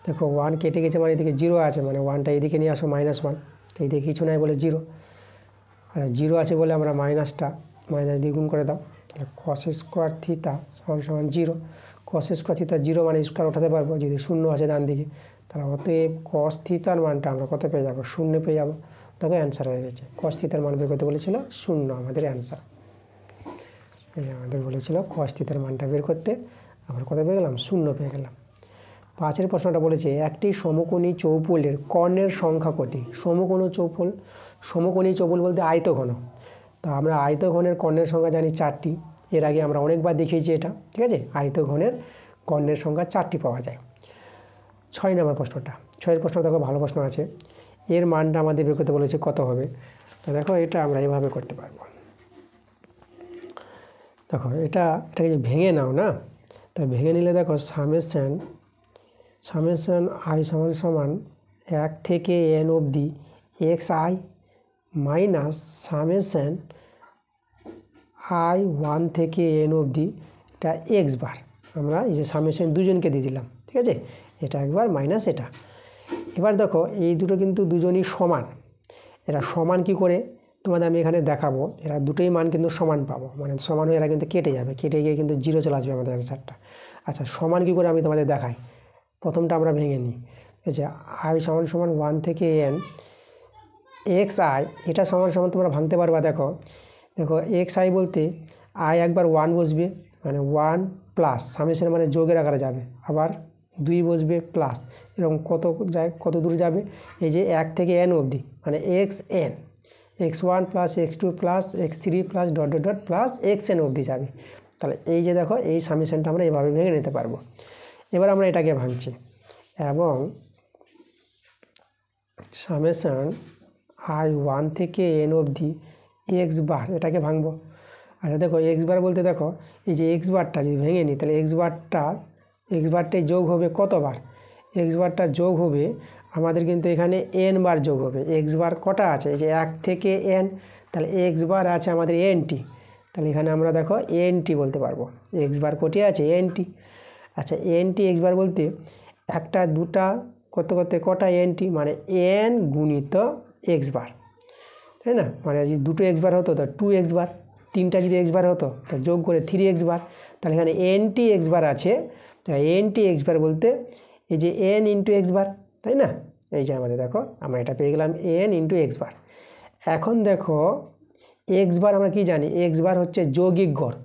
দেখো 1 কেটে গেছে মানে এদিকে 0 আছে, মানে 1টা এদিকে নিয়ে আসো -1, তো এইদিকে কিছু নাই বলে 0। আর 0 আছে বলে আমরা মাইনাসটা মাইনাস দিয়ে গুণ করে দাও, তাহলে কস স্কোয়ার থিতা সমান সমান 0। কস স্কোয়ার থিতা 0 মানে স্কোয়ার উঠাতে পারবো, যদি 0 আছে ডান দিকে, তাহলে অতএব কস থিতার মানটা আমরা কত পেয়ে যাবো? 0 পেয়ে যাবো। তখন অ্যান্সার হয়ে গেছে। কস থিতার মান বের করতে বলেছিল 0, আমাদের অ্যান্সার। এই আমাদের বলেছিল কস থিতার মানটা বের করতে, আমরা কত পেয়ে গেলাম? 0 পেয়ে গেলাম। 5 প্রশ্নটা বলেছে একটি সমকোণী চৌপলের কর্ণের সংখ্যা কটি? সমকোণী চৌপল বলতে আয়তঘন। তা আমরা আয়তঘনের কর্ণের সংখ্যা জানি 4টি, এর আগে আমরা অনেকবার দেখিয়েছি এটা, ঠিক আছে? আয়তঘনের কর্ণের সংখ্যা 4টি পাওয়া যায়। 6 নম্বর প্রশ্নটা, 6 প্রশ্ন দেখো ভালো প্রশ্ন আছে। এর মানটা আমাদের বের করতে বলেছে, কত হবে? তো দেখো এটা আমরা এইভাবে করতে পারবো। দেখো এটাকে যে ভেঙে নাও না, তা ভেঙে নিলে দেখো সামেশন আই সমান সমান 1 থেকে n অবধি x I minus summation I 1 থেকে n অবধি এটা এক্স বার। আমরা এই যে সামেশন দুজনকে দিয়ে দিলাম, ঠিক আছে? এটা একবার মাইনাস এটা। এবার দেখো এই দুটো কিন্তু দুজনই সমান। এরা সমান কি করে তোমাদের আমি এখানে দেখাবো। এরা দুটোই মান কিন্তু সমান পাবো, মানে সমান হয়ে এরা কিন্তু কেটে যাবে, কেটে গিয়ে কিন্তু 0 চলে আসবে আমাদের অ্যান্সারটা। আচ্ছা, সমান কি করে আমি তোমাদের দেখাই। প্রথমটা আমরা ভেঙে নিই, ঠিক আছে? আই সমান সমান 1 থেকে n এক্স আই, এটা সমান সমান তোমরা ভাঙতে পারবা। দেখো এক্স আই বলতে আই একবার 1 বসবে, মানে 1 প্লাস সামেশন মানে যোগের আকারে যাবে, আবার 2 বসবে প্লাস, এরকম কত দূর যাবে? এই যে 1 থেকে n অবধি, মানে x N, x1 plus x2 plus x3 plus dot dot dot plus xn অবধি যাবে। তাহলে এই যে দেখো এই সামেশনটা আমরা এভাবে ভেঙে নিতে পারবো। এবার আমরা এটাকে ভাঙছি, এবং সামেশন আই 1 থেকে n অবধি এক্স বার এটাকে ভাঙবো। আচ্ছা দেখো এক্স বার বলতে দেখো এই যে এক্স বারটা যদি ভেঙে নিই, তাহলে এক্স বারটাই যোগ হবে কতবার? এক্স বারটা যোগ হবে আমাদের কিন্তু এখানে n বার যোগ হবে। এক্স বার কটা আছে? এই যে 1 থেকে n, তাহলে এক্স বার আছে আমাদের nটি, তাহলে এখানে আমরা দেখো nটি বলতে পারবো। এক্স বার কটি আছে? nটি। আচ্ছা nটি এক্স বার বলতে একটা দুটা করতে করতে কটা nটি, মানে n গুণিত এক্স বার, তাই না? মানে যদি দুটো এক্স বার হতো তো 2x বার, তিনটা যদি এক্স বার হতো তো যোগ করে 3x বার, তাহলে এখানে nটি এক্স বার আছে। nটি এক্স বার বলতে এই যে n ইন্টু এক্স বার, তাই না? এই যে আমাদের দেখো আমরা এটা পেয়ে গেলাম n ইন্টু এক্স বার। এখন দেখো এক্স বার আমরা কি জানি? এক্স বার হচ্ছে যৌগিক গড়।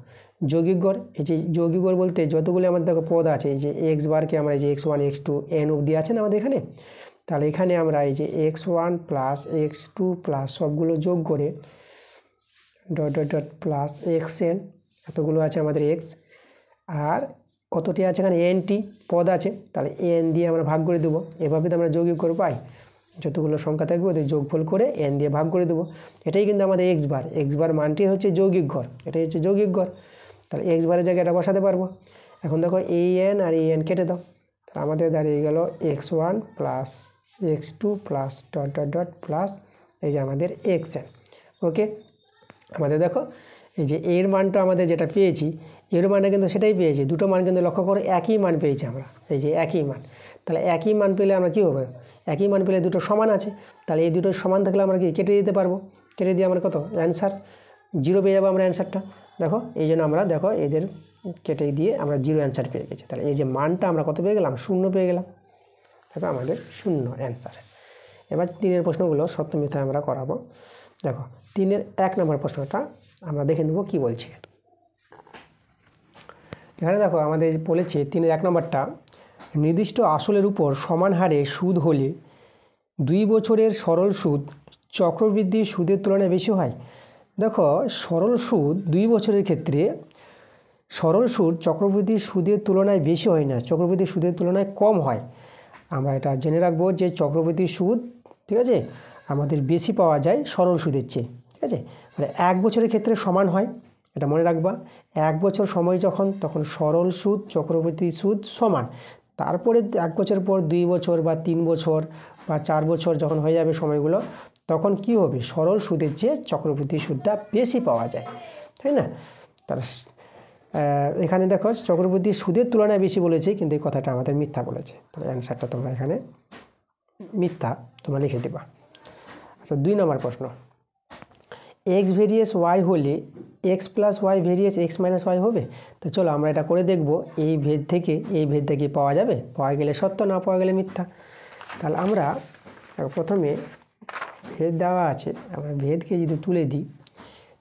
এই যে যৌগিক গড় বলতে যতগুলো আমাদের দেখো পদ আছে, এই যে এক্স বারকে আমরা এই যে x1 x2 n অবধি আছে না আমাদের এখানে, তাহলে এখানে আমরা এই যে x1 প্লাস x2 প্লাস সবগুলো যোগ করে dot dot dot plus xn, এতগুলো আছে আমাদের x, আর কতটি আছে এখানে? nটি পদ আছে, তাহলে n দিয়ে আমরা ভাগ করে দেবো। এভাবে তো আমরা যৌগিক গড় পাই, যতগুলো সংখ্যা থাকবে ওদের যোগফল করে n দিয়ে ভাগ করে দেবো। এটাই কিন্তু আমাদের এক্স বার মানটি হচ্ছে যৌগিক গড়, এটাই হচ্ছে যৌগিক গড়। তাহলে এক্স বারের জায়গায় এটা বসাতে পারবো। এখন দেখো এই n আর এই n কেটে দাও, তাহলে আমাদের দাঁড়িয়ে গেল x1 plus x2 plus dot dot dot plus এই যে আমাদের xn। ওকে, আমাদের দেখো এই যে এর মানটা আমাদের যেটা পেয়েছি, এর মানটা কিন্তু সেটাই পেয়েছি। দুটো মান কিন্তু লক্ষ্য করে একই মান পেয়েছি আমরা, এই যে একই মান। তাহলে একই মান পেলে আমরা কী হবে? একই মান পেলে দুটো সমান আছে, তাহলে এই দুটো সমান থাকলে আমরা কি কেটে দিতে পারবো। কেটে দিয়ে আমরা কত? অ্যান্সার 0 পেয়ে যাবো আমরা অ্যান্সারটা। দেখো এই জন্য আমরা দেখো এদের কেটে দিয়ে আমরা 0 অ্যান্সার পেয়ে গেছি। তাহলে এই যে মানটা আমরা কত পেয়ে গেলাম? 0 পেয়ে গেলাম। দেখো আমাদের 0 অ্যান্সার। এবার 3 প্রশ্নগুলো সত্য মিথ্যায় আমরা করাবো। দেখো 1 নম্বর প্রশ্নটা আমরা দেখে নেব কি বলছে। এখানে দেখো আমাদের বলেছে 1 নম্বরটা, নির্দিষ্ট আসলের উপর সমান হারে সুদ হলে 2 বছরের সরল সুদ চক্রবৃদ্ধি সুদের তুলনায় বেশি হয়। দেখো সরল সুদ 2 বছরের ক্ষেত্রে সরল সুদ চক্রবৃদ্ধি সুদের তুলনায় বেশি হয় না, চক্রবৃদ্ধি সুদের তুলনায় কম হয়। আমরা এটা জেনে রাখবো যে চক্রবৃদ্ধি সুদ, ঠিক আছে, আমাদের বেশি পাওয়া যায় সরল সুদের চেয়ে, ঠিক আছে। মানে 1 বছরের ক্ষেত্রে সমান হয়, এটা মনে রাখবা। 1 বছর সময় যখন, তখন সরল সুদ চক্রবৃদ্ধি সুদ সমান। তারপরে 1 বছর পর 2 বছর বা 3 বছর বা 4 বছর যখন হয়ে যাবে সময়গুলো, তখন কি হবে, সরল সুদের চেয়ে চক্রবৃদ্ধি সুদটা বেশি পাওয়া যায়, তাই না। তাহলে এখানে দেখো চক্রবৃদ্ধি সুদের তুলনায় বেশি বলেছে, কিন্তু এই কথাটা আমাদের মিথ্যা বলেছে। তাহলে অ্যান্সারটা তোমরা এখানে মিথ্যা তোমরা লিখে দেবা। আচ্ছা, 2 নম্বর প্রশ্ন, এক্স ভেরিয়েস ওয়াই হলে x plus y varies x minus y হবে। তো চলো আমরা এটা করে দেখব। এই ভেদ থেকে পাওয়া যাবে, পাওয়া গেলে সত্য, না পাওয়া গেলে মিথ্যা। তাহলে আমরা প্রথমে ভেদ দেওয়া আছে, আমরা ভেদকে যদি তুলে দিই,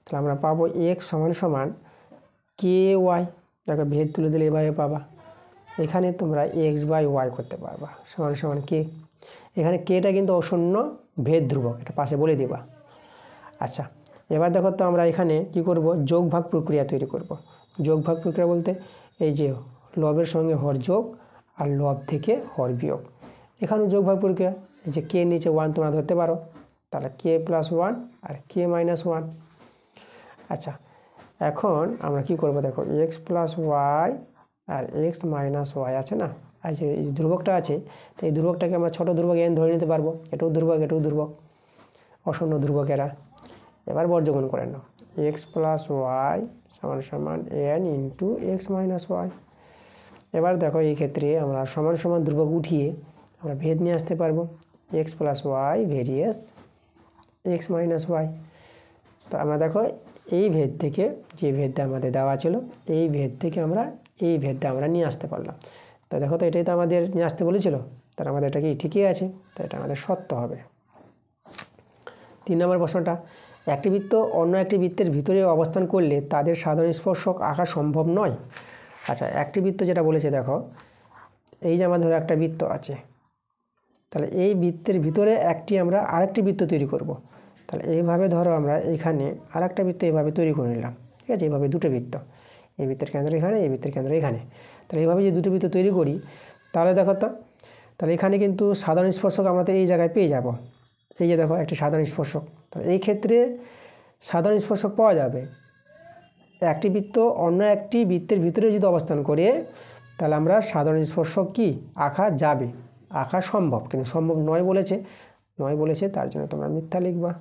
তাহলে আমরা পাবো এক্স সমান সমান কে ওয়াই। দেখো ভেদ তুলে দিলে এভাবে পাবা। এখানে তোমরা এক্স বাই ওয়াই করতে পারবা, সমান সমান কে। এখানে কেটা কিন্তু অশূন্য ভেদ ধ্রুবক, এটা পাশে বলে দিবা। আচ্ছা, এবার দেখো তো আমরা এখানে কি করব, যোগ ভাগ প্রক্রিয়া তৈরি করব। যোগ ভাগ প্রক্রিয়া বলতে এই যে লবের সঙ্গে হর যোগ আর লব থেকে হর বিয়োগ, এখানেও যোগ ভাগ প্রক্রিয়া। এই যে কে নিচে 1 তোমরা ধরতে পারো, তাহলে কে প্লাস 1 আর কে মাইনাস 1। আচ্ছা, এখন আমরা কি করব, দেখো এক্স প্লাস ওয়াই আর এক্স মাইনাস ওয়াই আছে না, আর এই যে ধ্রুবকটা আছে, তো এই ধ্রুবকটাকে আমরা ছোটো ধ্রুবক এন ধরে নিতে পারবো। এটাও ধ্রুবক, এটাও ধ্রুবক, অশূন্য ধ্রুবকেরা। এবার বর্গমূল করে নাও, এক্স প্লাস ওয়াই সমান সমান N into X minus Y. এবার দেখো এই ক্ষেত্রে আমরা সমান সমান ধ্রুবক উঠিয়ে আমরা ভেদ নিয়ে আসতে পারবো, x plus y varies x minus y. তো আমরা দেখো এই ভেদ থেকে, যে ভেদটা আমাদের দেওয়া ছিল, এই ভেদ থেকে আমরা এই ভেদটা আমরা নিয়ে আসতে পারলাম। তো দেখো তো এটাই তো আমাদের নিয়ে আসতে বলেছিল, তার আমাদের এটা কি ঠিকই আছে, তো এটা আমাদের সত্য হবে। 3 নম্বর প্রশ্নটা, একটি বৃত্ত অন্য একটি বৃত্তের ভিতরে অবস্থান করলে তাদের সাধারণ স্পর্শক আঁকা সম্ভব নয়। আচ্ছা, একটি বৃত্ত যেটা বলেছে, দেখো এই যে আমাদের একটা বৃত্ত আছে, তাহলে এই বৃত্তের ভিতরে আমরা আরেকটি বৃত্ত তৈরি করব। তাহলে এইভাবে ধরো আমরা এখানে আরেকটা বৃত্ত এইভাবে তৈরি করে নিলাম, ঠিক আছে। এইভাবে দুটো বৃত্ত, এই বৃত্তের কেন্দ্র এখানে, এই বৃত্তের কেন্দ্র এখানে। তাহলে এইভাবে যে দুটো বৃত্ত তৈরি করি, তাহলে দেখো তো, তাহলে এখানে কিন্তু সাধারণ স্পর্শক আমরা তো এই জায়গায় পেয়ে যাব। এই যে দেখো একটি সাধারণ স্পর্শক, তাহলে এই ক্ষেত্রে সাধারণ স্পর্শক পাওয়া যাবে। একটি বৃত্ত অন্য একটি বৃত্তের ভিতরে যদি অবস্থান করে, তাহলে আমরা সাধারণ স্পর্শক কি আঁকা যাবে, আঁকা সম্ভব, কিন্তু সম্ভব নয় বলেছে, তার জন্য তোমরা মিথ্যা লিখবা।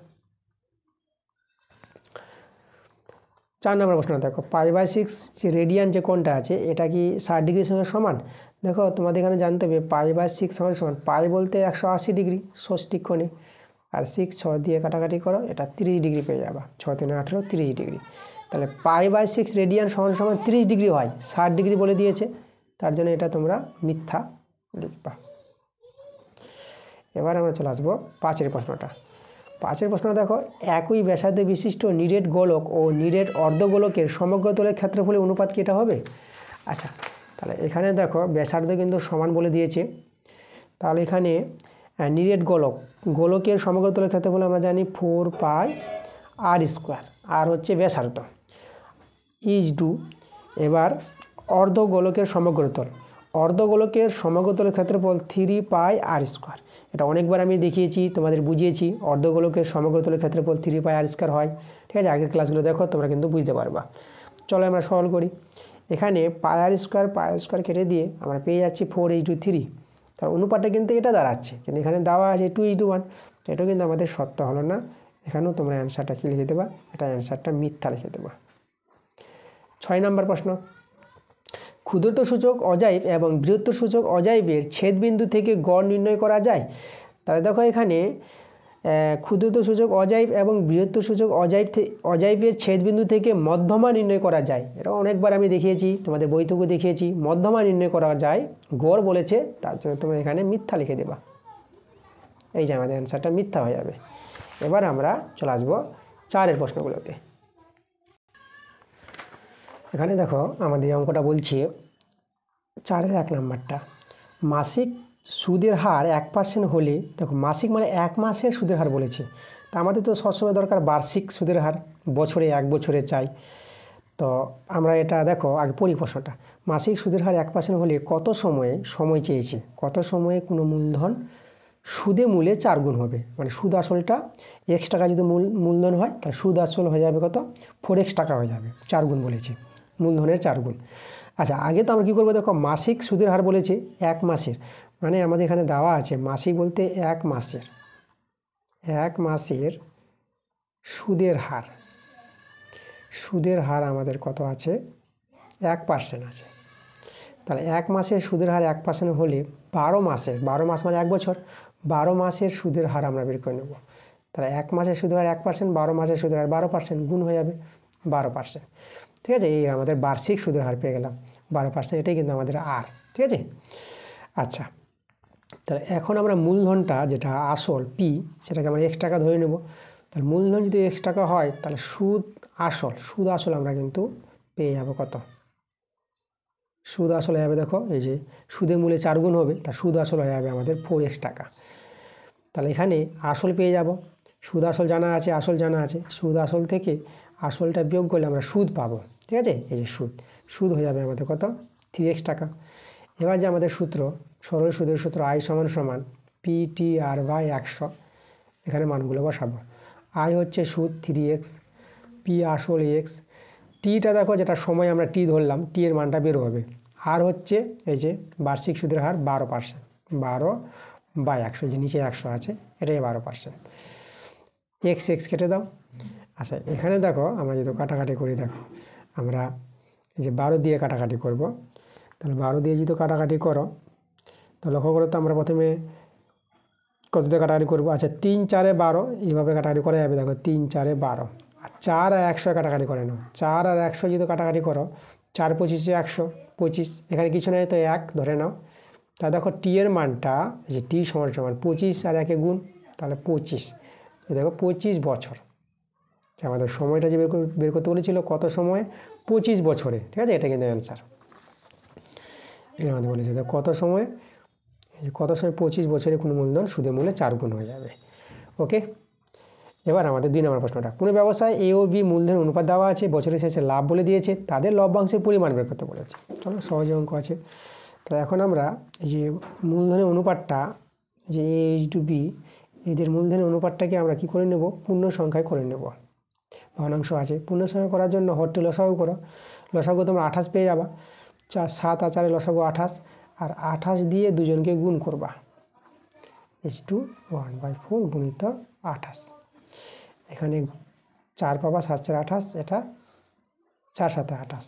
4 নম্বর প্রশ্ন, দেখো π/6 যে রেডিয়ান যে কোণটা আছে, এটা কি 60 ডিগ্রির সঙ্গে সমান। দেখো তোমাদের এখানে জানতে হবে π/6 সমান পাই বলতে 180 ডিগ্রি ষষ্ঠিক কোণে, আর 6 6 দিয়ে কাটাকাটি করো, এটা 30 ডিগ্রি পেয়ে যাবা। 6 3 18 30 ডিগ্রি। তাহলে π/6 রেডিয়ান সমান 30 ডিগ্রি হয়, 60 ডিগ্রি বলে দিয়েছে, তার জন্য এটা তোমরা মিথ্যা লিখবা। এবার আমরা চলে আসবো 5 প্রশ্নটা। 5 প্রশ্ন দেখো, একই ব্যাসার্ধ বিশিষ্ট নিরেট গোলক ও নিরেট অর্ধগোলকের সমগ্র তলের ক্ষেত্রফলের অনুপাত কি এটা হবে। আচ্ছা, তাহলে এখানে দেখো ব্যাসার্ধ কিন্তু সমান বলে দিয়েছে, তাহলে এখানে নিরেট গোলকের সমগ্র তলের ক্ষেত্রফল আমরা জানি 4 পাই আর স্কোয়ার, আর হচ্ছে ব্যাসার্ধ ইজ টু। এবার অর্ধগোলকের সমগ্র তলের ক্ষেত্রফল 3 পাই আর স্কোয়ার। এটা অনেকবার আমি দেখিয়েছি, তোমাদের বুঝিয়েছি, অর্ধগোলকের সমগ্র তলের ক্ষেত্রফল 3 পাই আর স্কোয়ার হয়, ঠিক আছে। আগের ক্লাসগুলো দেখো, তোমরা কিন্তু বুঝতে পারবা। চলো আমরা সরল করি। এখানে পাই আর স্কোয়ার কেটে দিয়ে আমরা পেয়ে যাচ্ছি 4:3। তার অনুপাতটা কিন্তু এটা দাঁড়াচ্ছে, কিন্তু এখানে দেওয়া আছে 2:1, তো এটাও কিন্তু আমাদের সত্য হলো না। এখানেও তোমরা অ্যান্সারটা কী লিখে দেবা, এটা অ্যান্সারটা মিথ্যা লিখে দেবা। 6 নম্বর প্রশ্ন, ক্ষুদ্রতর সূচক অজাইব এবং বৃহত্তর সূচক অজাইবের ছেদবিন্দু থেকে গড় নির্ণয় করা তাহলে দেখো এখানে ক্ষুদ্রতর সূচক অজাইব এবং বৃহত্তর সূচক অজাইবের ছেদবিন্দু থেকে মধ্যমা নির্ণয় করা যায়। এটা অনেকবার আমি দেখিয়েছি, তোমাদের বই থেকেও দেখিয়েছি, মধ্যমা নির্ণয় করা যায়, গড় বলেছে, তার জন্য তোমরা এখানে মিথ্যা লিখে দেবা। এই যে আমাদের অ্যান্সারটা মিথ্যা হয়ে যাবে। এবার আমরা চলে আসবো 4 প্রশ্নগুলোতে। এখানে দেখো আমাদের অঙ্কটা বলছে 4 1 নম্বরটা, মাসিক সুদের হার 1% হলে, দেখো মাসিক মানে 1 মাসের সুদের হার বলেছে, তা আমাদের তো সবসময় দরকার বার্ষিক সুদের হার, বছরে 1 বছরে চাই। তো আমরা এটা দেখো আগে প্রশ্নটা। মাসিক সুদের হার 1% হলে কত সময় চেয়েছি, কত সময়ে কোনো মূলধন সুদে মূলে 4 গুণ হবে। মানে সুদ আসলটা x টাকা যদি মূলধন হয় তাহলে সুদ আসল হয়ে যাবে কত, 4x টাকা হয়ে যাবে, 4 গুণ বলেছি, মূলধনের 4 গুণ। আচ্ছা, আগে তো আমরা কী করবো, দেখো মাসিক সুদের হার বলেছে 1 মাসের, মানে আমাদের এখানে দেওয়া আছে মাসিক বলতে 1 মাসের সুদের হার আমাদের কত আছে, 1% আছে। তাহলে 1 মাসের সুদের হার 1% হলে 12 মাস মানে 1 বছর, 12 মাসের সুদের হার আমরা বের করে নেব। তাহলে 1 মাসের সুদের হার 1%, 12 মাসের সুদের হার 12%, গুণ হয়ে যাবে 12%। ঠিক আছে, এই আমাদের বার্ষিক সুদের হার পেয়ে গেলাম 12%, এটাই কিন্তু আমাদের আর। ঠিক আছে, আচ্ছা তাহলে এখন আমরা মূলধনটা যেটা আসল পি, সেটাকে আমরা x টাকা ধরে নেব। তাহলে মূলধন যদি x টাকা হয় তাহলে সুদ আসল আমরা কিন্তু পেয়ে যাবো কত, সুদ আসল হয়ে যাবে, দেখো এই যে সুদে মূলে 4 গুণ হবে, তার সুদ আসল হয়ে যাবে আমাদের 4x টাকা। তাহলে এখানে আসল পেয়ে যাব, সুদ আসল জানা আছে, সুদ আসল থেকে আসলটা বিয়োগ করলে আমরা সুদ পাবো। ঠিক আছে, এই যে সুদ হয়ে যাবে আমাদের কত, 3x টাকা। এবার যে আমাদের সূত্র, সরল সুদের সূত্র I সমান PTR/100, এখানে মানগুলো বসাবো। I হচ্ছে সুদ 3x, P আসল x, টিটা দেখো যেটা সময় আমরা টি ধরলাম, টি এর মানটা বের হবে, আর হচ্ছে এই যে বার্ষিক সুদের হার 12%, 12/100, যে নিচে 100 আছে এটাই 12%। x কেটে দাও। আচ্ছা, এখানে দেখো আমরা যদি কাটাকাটি করি, দেখো আমরা এই যে 12 দিয়ে কাটাকাটি করব, তাহলে 12 দিয়ে যদি কাটাকাটি করো তো লক্ষ্য করো তো আমরা প্রথমে কত দিয়ে কাটাকাটি করবো। আচ্ছা, 3 4 12 এইভাবে কাটাকাটি করা যাবে, দেখো 3 4 12, আর 4 আর 100 কাটাকাটি করে নাও, 4 আর 100 যদি কাটাকাটি করো, 4 25 125, এখানে কিছু নেই তো 1 ধরে নাও। তা দেখো টি এর মানটা, যে টি সমান 25 আর 1 গুণ, তাহলে 25, দেখো 25 বছর। আমাদের সময়টা যে বের করতে বলেছিল কত সময়, 25 বছরে। ঠিক আছে, এটা কিন্তু অ্যান্সার। এই আমাদের বলেছে কত সময় 25 বছরে কোনো মূলধন সুদে মূলে 4 গুণ হয়ে যাবে। ওকে, এবার আমাদের 2 নম্বর প্রশ্নটা, কোনো ব্যবসায় এ ও বি মূলধনের অনুপাত দেওয়া আছে, বছরের শেষে লাভ বলে দিয়েছে, তাদের লভ্যাংশের পরিমাণ বের করতে বলেছে। চলো, সহজে অঙ্ক আছে। তো এখন আমরা এই যে মূলধনের অনুপাতটা, যে A/B, এদের মূলধনের অনুপাতটাকে আমরা কি করে নেব, পূর্ণ সংখ্যায় করে নেব। ভগ্নাংশ আছে, পূর্ণ সংখ্যা করার জন্য হরটি লসাগু করো, লসাগু তোমরা 28 পেয়ে যাবা, 7 আর 4 লসাগু 28, আর 28 দিয়ে দুজনকে গুণ করবা, H2 1/4 গুণিত 28, এখানে 4 পাবা, 7 4 28, এটা 4 7 28,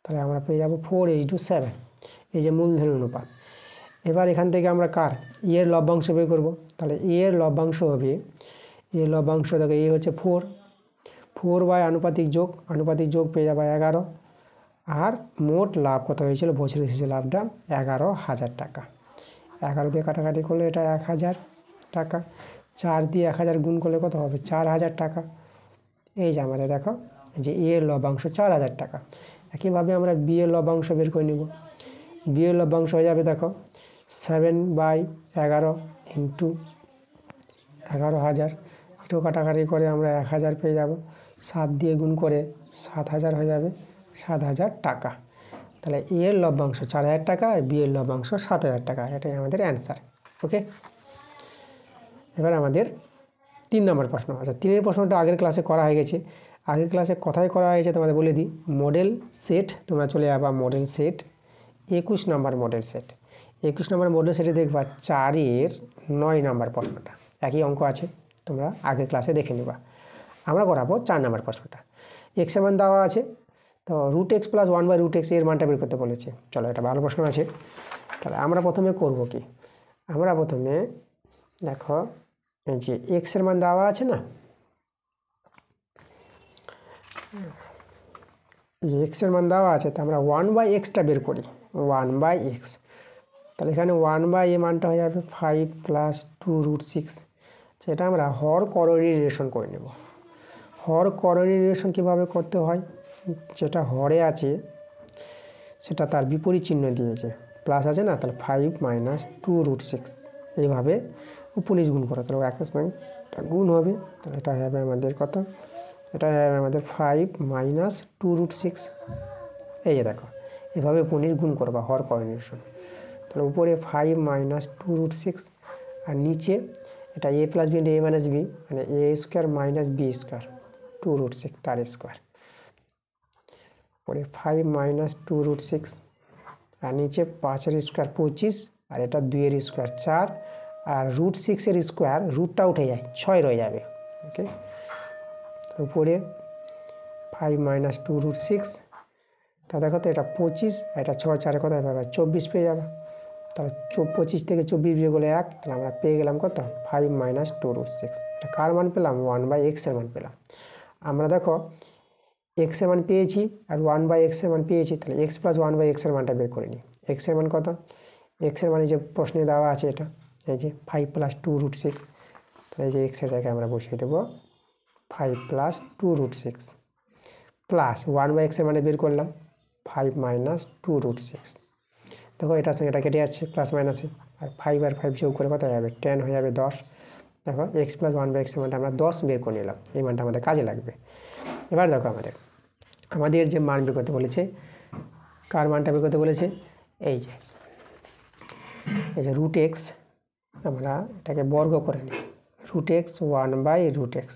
তাহলে আমরা পেয়ে যাবো 4:7, এই যে মূলধনের অনুপাত। এবার এখান থেকে আমরা কার এর লভ্যাংশ বের করবো, তাহলে এর লভ্যাংশ হবে, দেখো এ হচ্ছে 4 বাই আনুপাতিক যোগ পেয়ে যাবে 11, আর মোট লাভ কত হয়েছিল, বছরের শেষে লাভটা 11,000 টাকা। 11 দিয়ে কাটাকাটি করলে এটা 1,000 টাকা, 4 দিয়ে 1000 গুণ করলে কত হবে, 4,000 টাকা। এই যে আমাদের দেখো যে এর লভ্যাংশ 4,000 টাকা। একইভাবে আমরা বি এর লভ্যাংশ বের করে নেব। বি এর লভ্যাংশ হয়ে যাবে, দেখো 7/11 ইন্টু 11,000, এটাও কাটাকাটি করে আমরা 1,000 পেয়ে যাব, 7 দিয়ে গুণ করে 7,000 হয়ে যাবে, 7,000 টাকা। তাহলে এর লভ্যাংশ 4,000 টাকা আর বি এর লভ্যাংশ 7,000 টাকা, এটাই আমাদের অ্যান্সার। ওকে, এবার আমাদের 3 নম্বর প্রশ্ন। আচ্ছা, 3 প্রশ্নটা আগের ক্লাসে করা হয়ে গেছে। আগের ক্লাসে কোথায় করা হয়েছে তোমাদের বলে দিই, মডেল সেট, তোমরা চলে যাবা মডেল সেট, 21 নম্বর মডেল সেট। 21 নম্বর মডেল সেটে দেখবা 4-এর 9 নম্বর প্রশ্নটা, একই অঙ্ক আছে, তোমরা আগের ক্লাসে দেখে নেবা। আমরা করাবো 4 নম্বর প্রশ্নটা। এক্স এর মান দেওয়া আছে, তো √x + 1/√x এর মানটা বের করতে বলেছে। চলো, এটা ভালো প্রশ্ন আছে। তাহলে আমরা প্রথমে করব কি, আমরা প্রথমে দেখো এই যে এক্স এর মান দেওয়া আছে না, এক্স এর মান দেওয়া আছে, তো আমরা 1/xটা বের করি, 1/x। তাহলে এখানে 1/a মানটা হয়ে যাবে 5 + 2√6, সেটা আমরা হর করণী রিলেশন করে নেব। হর করণী রিলেশন কীভাবে করতে হয়, যেটা হরে আছে সেটা তার বিপরীত চিহ্ন দিয়েছে, প্লাস আছে না, তাহলে 5 - 2√6, এইভাবে উপনিশ গুণ করা, তাহলে একের সঙ্গে গুণ হবে, তাহলে এটা হবে আমাদের কত এটা হবে আমাদের 5 মাইনাস 2√6। এই যে দেখো এভাবে পুনিশ গুণ করবা হর কোঅর্ডিনেশন। তাহলে উপরে 5 মাইনাস 2√6 আর নিচে এটা a plus B into a minus B, মানে a square minus B square 2√6 তার স্কোয়ার। পরে 5 মাইনাস 2√6 আর নিচে 5-এর স্কোয়ার 25 আর এটা 2-এর স্কোয়ার 4 আর √6-এর স্কোয়ার রুটটা উঠে যায় 6 রয়ে যাবে। ওকে, উপরে 5 মাইনাস 2√6 তা দেখো তো এটা 25 এটা 6 4 কত হবে 24 পেয়ে যাবে। তাহলে 25 থেকে 24 বিয়োগ করলে 1, তাহলে আমরা পেয়ে গেলাম কত 5 মাইনাস 2√6। এটা কার মান পেলাম 1/x এর মান পেলাম। আমরা দেখো x এর মান পেয়েছি আর 1/x এর মান পেয়েছি, তাহলে x প্লাস 1/x এর মানটা বের করে নিই। x এর মান কত, x এর মানে যে প্রশ্নে দেওয়া আছে এটা এই যে 5 প্লাস 2√6, তাহলে এই যে x এর জায়গায় আমরা বসিয়ে দেবো 5 প্লাস 2√6 প্লাস 1/x এর মানে বের করলাম 5 মাইনাস 2√6। দেখো এটার সঙ্গে এটা কেটে যাচ্ছে প্লাস মাইনাসে, আর 5 আর 5 যোগ করে কত হয়ে যাবে 10 হয়ে যাবে 10। দেখো x প্লাস 1/x এর মানটা আমরা 10 বের করে নিলাম, এই মানটা আমাদের কাজে লাগবে। এবার দেখো আমাদের যে মান বের করতে বলেছে, কার মানটা বের করতে বলেছে, এই যে √x, আমরা এটাকে বর্গ করে নিই √x 1/√x,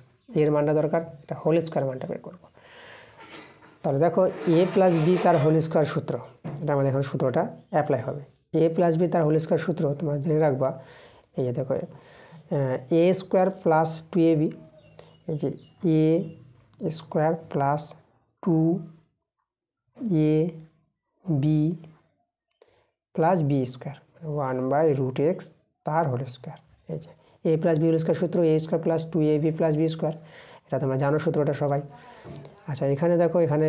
এর মানটা দরকার, এটা হোল স্কোয়ার মানটা বের করবো। তাহলে দেখো a প্লাস বি তার হোল স্কোয়ার সূত্র, এটা আমাদের এখন সূত্রটা অ্যাপ্লাই হবে। a প্লাস বি তার হোল স্কোয়ার সূত্র তোমরা জেনে রাখবা, এই যে দেখো a স্কোয়ার প্লাস 2ab, এই যে a square plus 2ab plus B square 1/√x তার হোল স্কোয়ার। এই যে a plus B whole square সূত্র a square plus 2ab plus B square, এটা তোমরা জানো সূত্রটা সবাই। আচ্ছা এখানে দেখো এখানে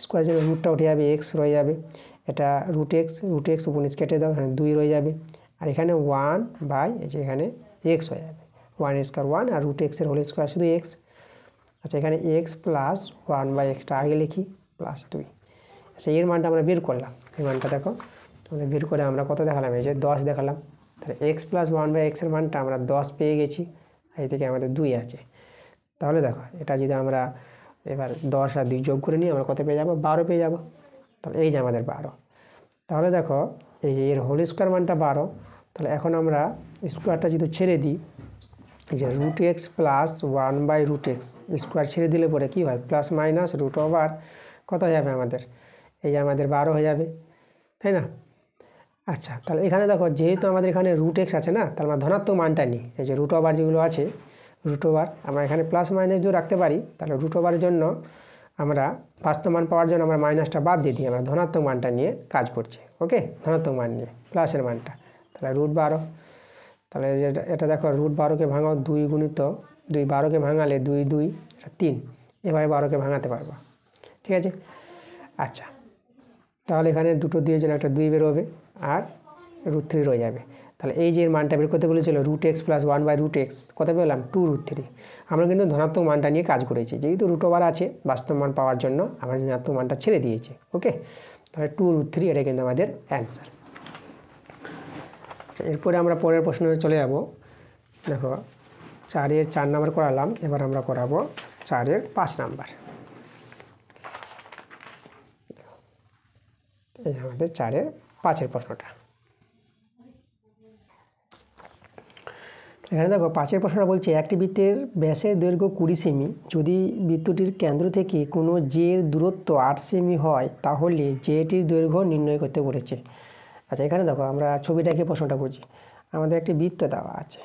স্কোয়ার যে রুটটা উঠে যাবে x রয়ে যাবে, এটা √x উপর নিচ কেটে দাও, এখানে 2 রয়ে যাবে, আর এখানে 1 বাই এই যে এখানে x হয়ে যাবে 1 স্কোয়ার 1 আর √x এর হোল স্কোয়ার শুধু x। আচ্ছা এখানে x প্লাস 1/xটা আগে লিখি প্লাস 2। আচ্ছা এর মানটা আমরা বের করলাম, এই মানটা দেখো তোমাদের বের করে আমরা কত দেখালাম, এই যে 10 দেখালাম। তাহলে x প্লাস 1/x এর মানটা আমরা 10 পেয়ে গেছি, এই থেকে আমাদের 2 আছে। তাহলে দেখো এটা যদি আমরা এবার 10 আর 2 যোগ করে নিই আমরা কত পেয়ে যাবো 12 পেয়ে যাবো। তাহলে এই যে আমাদের 12। তাহলে দেখো এই যে এর হোল স্কোয়ার মানটা 12, তাহলে এখন আমরা স্কোয়ারটা যদি ছেড়ে দিই, এই যে √x প্লাস 1/√x স্কোয়ার ছেড়ে দিলে পরে কী হয় প্লাস মাইনাস √ ওভার কত হয়ে যাবে আমাদের, এই যে আমাদের 12 হয়ে যাবে, তাই না। আচ্ছা তাহলে এখানে দেখো যেহেতু আমাদের এখানে √x আছে না, তাহলে আমরা ধনাত্মক মানটা নিই, এই যে √ ওভার যেগুলো আছে √ ওভার আমরা এখানে প্লাস মাইনাস দিয়ে রাখতে পারি। তাহলে √ ওভারের জন্য আমরা বাস্তব মান পাওয়ার জন্য আমরা মাইনাসটা বাদ দিয়ে দিই, আমরা ধনাত্মক মানটা নিয়ে কাজ করছি। ওকে, ধনাত্মক মান নিয়ে প্লাসের মানটা, তাহলে √12। তাহলে এটা দেখো √12কে ভাঙাও 2 গুণিত 2, 12কে ভাঙালে 2 2 এটা 3, এভাবে 12কে ভাঙাতে পারবো, ঠিক আছে। আচ্ছা তাহলে এখানে দুটো দিয়ে যেন একটা 2 বেরোবে আর √3 রয়ে যাবে। তাহলে এই যে এর মানটা বের করতে বলেছিল √x প্লাস 1/√x কত পেলাম 2√3। আমরা কিন্তু ধনাত্মক মানটা নিয়ে কাজ করেছি, যেহেতু √ ওভার আছে বাস্তব মান পাওয়ার জন্য আমরা ঋণাত্মক মানটা ছেড়ে দিয়েছি। ওকে, তাহলে 2√3 এটা কিন্তু আমাদের অ্যান্সার। আচ্ছা এরপরে আমরা পরের প্রশ্নে চলে যাব। দেখো 4-এর 4 নাম্বার করালাম, এবার আমরা করাবো 4-এর 5 নাম্বার। এই আমাদের 4-এর 5-এর প্রশ্নটা। এখানে দেখো 5-এর প্রশ্নটা বলছে একটি বৃত্তের ব্যাসের দৈর্ঘ্য 20 সেমি, যদি বৃত্তটির কেন্দ্র থেকে কোনো জের দূরত্ব 8 সেমি হয় তাহলে জেটির দৈর্ঘ্য নির্ণয় করতে বলেছে। আচ্ছা এখানে দেখো আমরা ছবিটাকে প্রশ্নটা বুঝি, আমাদের একটি বৃত্ত দেওয়া আছে,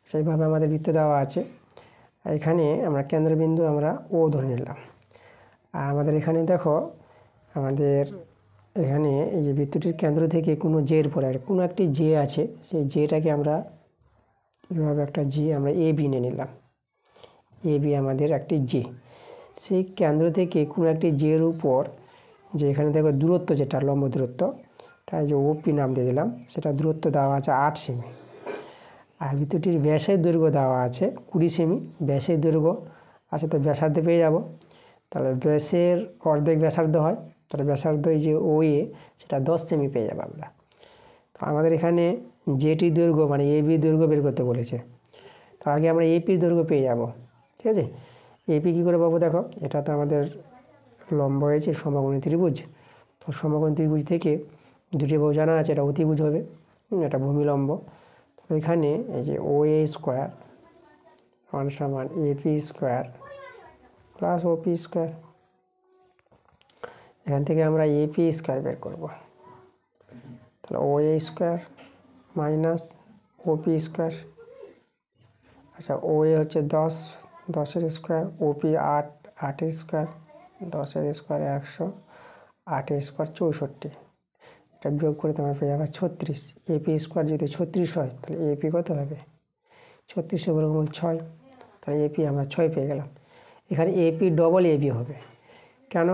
সেইভাবে আমাদের বৃত্ত দেওয়া আছে, এখানে আমরা কেন্দ্রবিন্দু আমরা ও ধরে নিলাম, আর আমাদের এখানে দেখো আমাদের এখানে এই যে বৃত্তটির কেন্দ্র থেকে কোনো জের পরে কোনো একটি জে আছে, সেই জেটাকে আমরা এভাবে একটা জে আমরা এ বি নিয়ে নিলাম, এ বি আমাদের একটি জে, সেই কেন্দ্র থেকে কোনো একটি জের উপর যে এখানে দেখো দূরত্ব যেটা লম্ব দূরত্ব, তাই যে ওপি নাম দিয়ে দিলাম, সেটা দূরত্ব দেওয়া আছে 8 সেমি, আর বৃত্তটির ব্যাসের দৈর্ঘ্য দেওয়া আছে 20 সেমি, ব্যাসের দৈর্ঘ্য আছে তো ব্যাসার্ধ পেয়ে যাব, তাহলে ব্যাসের অর্ধেক ব্যাসার্ধ হয়, তাহলে ব্যাসার্ধ এই যে ও এ সেটা 10 সেমি পেয়ে যাবো আমরা। তো আমাদের এখানে জেটি দৈর্ঘ্য মানে এ বি দৈর্ঘ্য বের করতে বলেছে, তো আগে আমরা এপির দৈর্ঘ্য পেয়ে যাব, ঠিক আছে। এপি কী করে পাবো দেখো, এটা তো আমাদের লম্ব হয়েছে সমকোণী ত্রিভুজ। তো সমকোণী ত্রিভুজ থেকে দুটি বাহু জানা আছে, এটা অতিভুজ হবে, এটা ভূমিলম্ব। তো এখানে এই যে ও এ স্কোয়ার ওয়ান সমান AP square plus OP square. এখান থেকে আমরা এপি স্কোয়ার বের করব, তাহলে O A square minus OP square. আচ্ছা, ও এ হচ্ছে 10, 10-এর স্কোয়ার, ওপি 8, 8-এর স্কোয়ার, 10-এর স্কোয়ার 100, 8-এর স্কোয়ার 64। এটা বিয়োগ করে তোমরা পেয়ে যাবে 36। এপি স্কোয়ার যদি 36 হয় তাহলে এপি কত হবে? 36 বর্গমূল 6, তাহলে এপি আমরা 6 পেয়ে গেলাম। এখানে এপি ডবল এবি হবে কেন?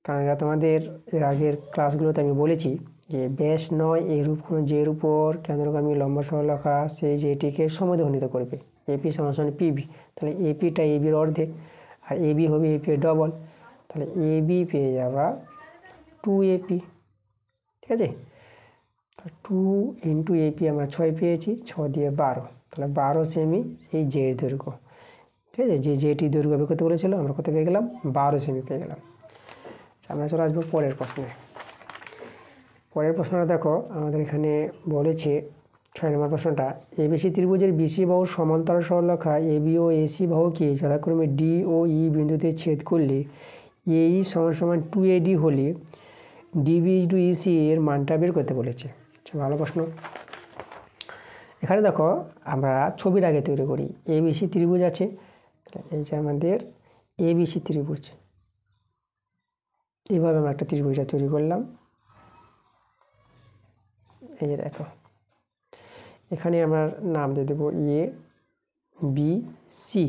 কারণ এটা তোমাদের এর আগের ক্লাসগুলোতে আমি বলেছি যে ব্যাস নয় এরূপ কোনো যের উপর কেন্দ্রগামী লম্ব সরলরেখা সেই যেটিকে সমদ্বিখণ্ডিত করবে। এপি সমান পিবি, তাহলে এপিটা এবির অর্ধেক আর এবি হবে এপি এর ডবল, তাহলে এবি পেয়ে যাবা 2AP। ঠিক আছে, 2 ইন্টু এপি আমরা 6 পেয়েছি, 6 দিয়ে 12, তাহলে 12 সেমি সেই জের দৈর্ঘ্য। ঠিক আছে, যে যেটি দৈর্ঘ্য বের করতে বলেছিল আমরা কত পেয়ে গেলাম? 12 সেমি পেয়ে গেলাম। আমরা চলে আসবো পরের প্রশ্নে। পরের প্রশ্নটা দেখো, আমাদের এখানে বলেছে 6 নম্বর প্রশ্নটা, এবিসি ত্রিভুজের বিসি বাহুর সমান্তরাল সরলরেখা এবি ও এসি বাহুকে যথাক্রমে ডি ও ই বিন্দুতে ছেদ করলে এই সমান 2AD হলে ডিবি টু ইসি এর মানটা বের করতে বলেছে। আচ্ছা, ভালো প্রশ্ন। এখানে দেখো আমরা ছবির আগে তৈরি করি। এবিসি ত্রিভুজ আছে, এই যে আমাদের এবিসি ত্রিভুজ, এইভাবে আমরা একটা ত্রিভুজটা তৈরি করলাম। এই যে দেখো, এখানে আমরা নাম দিয়ে দেবো এ বি সি।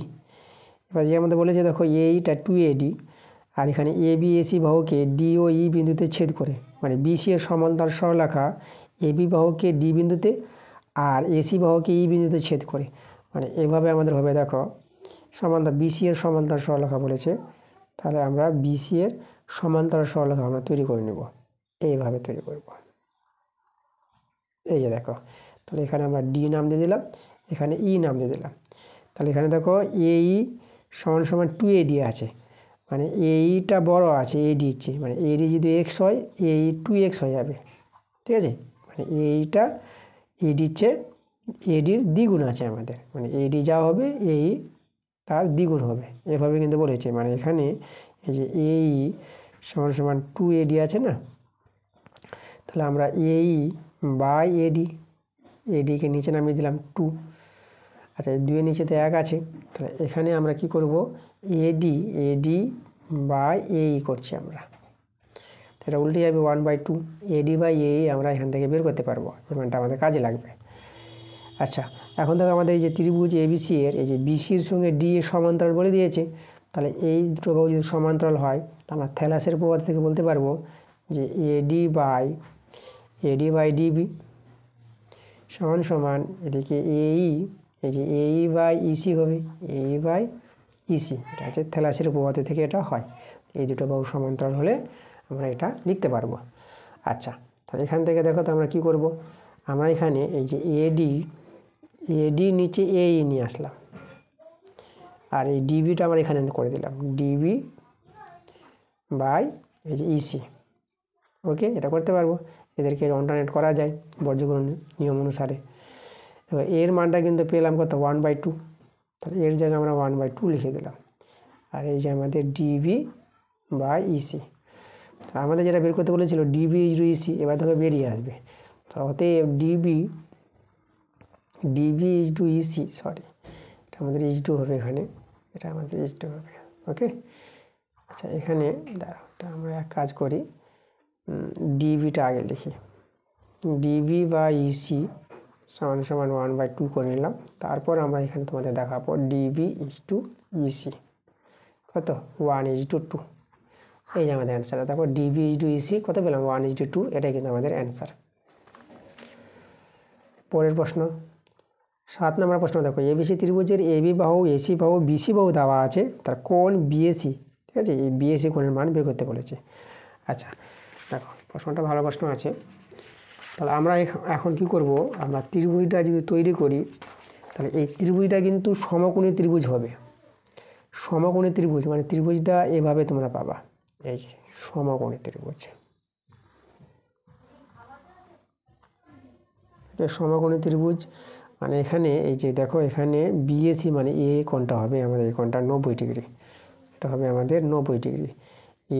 এবার যে আমাদের বলেছে দেখো এইটা 2AD আর এখানে এবি এসি বাহুকে ডি ও ই বিন্দুতে ছেদ করে, মানে বিসি এর সমান্তরাল সরলরেখা এবি বাহুকে ডি বিন্দুতে আর এসি বাহুকে ই বিন্দুতে ছেদ করে, মানে এভাবে আমাদের হবে। দেখো সমান্তরাল বিসি এর সমান্তরাল সরলরেখা বলেছে, তাহলে আমরা বিসি এর সমান্তরাল সরলরেখা আমরা তৈরি করে নেব, এইভাবে তৈরি করব। এই যে দেখো, তাহলে এখানে আমরা ডি নাম দিয়ে দিলাম, এখানে ই নাম দিয়ে দিলাম। তাহলে এখানে দেখো এই সমান 2AD আছে, মানে এইটা বড় আছে এডি ইচ্ছে, মানে এডি যদি এক্স হয় এই 2x হয়ে যাবে। ঠিক আছে, মানে এইটা এডি ইচ্ছে এডির দ্বিগুণ আছে আমাদের, মানে এডি যা হবে এই তার দ্বিগুণ হবে, এভাবে কিন্তু বলেছে। মানে এখানে এই যে এই সমান 2AD আছে না, তাহলে আমরা এই বাই এডি, এডিকে নিচে নামিয়ে দিলাম 2। আচ্ছা, 2 এর নিচেতে 1 আছে, তাহলে এখানে আমরা কি করব? এডি বাই এই করছি আমরা, এটা উল্টে যাবে 1/2। এডি বাই এই আমরা এখান থেকে বের করতে পারবো, এখানটা আমাদের কাজে লাগবে। আচ্ছা, এখন থেকে আমাদের এই যে ত্রিভুজ এবিসি এর এই যে বিসির সঙ্গে ডি এর সমান্তরাল বলে দিয়েছে, তাহলে এই দুটো বাহু যদি সমান্তরাল হয় আমরা থ্যালাসের উপপাদ্য থেকে বলতে পারবো যে এডি বাই ডিবি সমান এদিকে এই যে এই বাই ইসি হবে, এই বাই ইসি, এটা হচ্ছে থ্যালাসের উপপাদ্য থেকে এটা হয়। এই দুটো বাহু সমান্তরাল হলে আমরা এটা লিখতে পারবো। আচ্ছা, তাহলে এখান থেকে দেখো তো আমরা কি করব? আমরা এখানে এই যে এডি নিচে এই নিয়ে আসলাম, আর এই ডিবিটা আমরা এখানে করে দিলাম ডিবি বাই এই যে ইসি। ওকে, এটা করতে পারবো, এদেরকে অল্টারনেট করা যায় বর্গীকরণ নিয়ম অনুসারে। এবার এর মানটা কিন্তু পেলাম কত? 1/2, তাহলে এর জায়গায় আমরা 1/2 লিখে দিলাম। আর এই যে আমাদের ডিবি বাই ইসি, আমাদের যেটা বের করতে বলেছিল ডিবি ইজু ইসি, এবার দেখো বেরিয়ে আসবে। তো অতএব ডিবি ইজু ইসি, সরি এটা আমাদের ইজু হবে, এখানে এটা আমাদের ইজু হবে। ওকে, আচ্ছা এখানে দাঁড়াও, আমরা এক কাজ করি, ডিবিটা আগে লিখি, ডিবি বা ইসি সমান 1/2 করে নিলাম। তারপর আমরা এখানে তোমাদের দেখাবো ডিবি ইজু ইসি কত? 1:2। এই যে আমাদের অ্যান্সার। তারপর ডিবি ইজু ইসি কত পেলাম? 1:2, এটাই কিন্তু আমাদের অ্যান্সার। পরের প্রশ্ন 7 নম্বর প্রশ্ন দেখো, এবিসি ত্রিভুজের এবি বাহু এসি বাহু বিসি বাহু দেওয়া আছে, তার কোণ বিএসি। ঠিক আছে, এই বিএসি কোণের মান বের করতে বলেছে। আচ্ছা দেখো, প্রশ্নটা ভালো প্রশ্ন আছে। তাহলে আমরা এখন কি করব? আমরা ত্রিভুজটা যদি তৈরি করি, তাহলে এই ত্রিভুজটা কিন্তু সমকোণী ত্রিভুজ হবে। সমকোণী ত্রিভুজ মানে ত্রিভুজটা এভাবে তোমরা পাবা, এই যে সমকোণী ত্রিভুজ। সমকোণী ত্রিভুজ মানে এখানে এই যে দেখো এখানে বিএসি মানে এ কোণটা হবে আমাদের, এই কোণটা 90 ডিগ্রি, এটা হবে আমাদের 90 ডিগ্রি।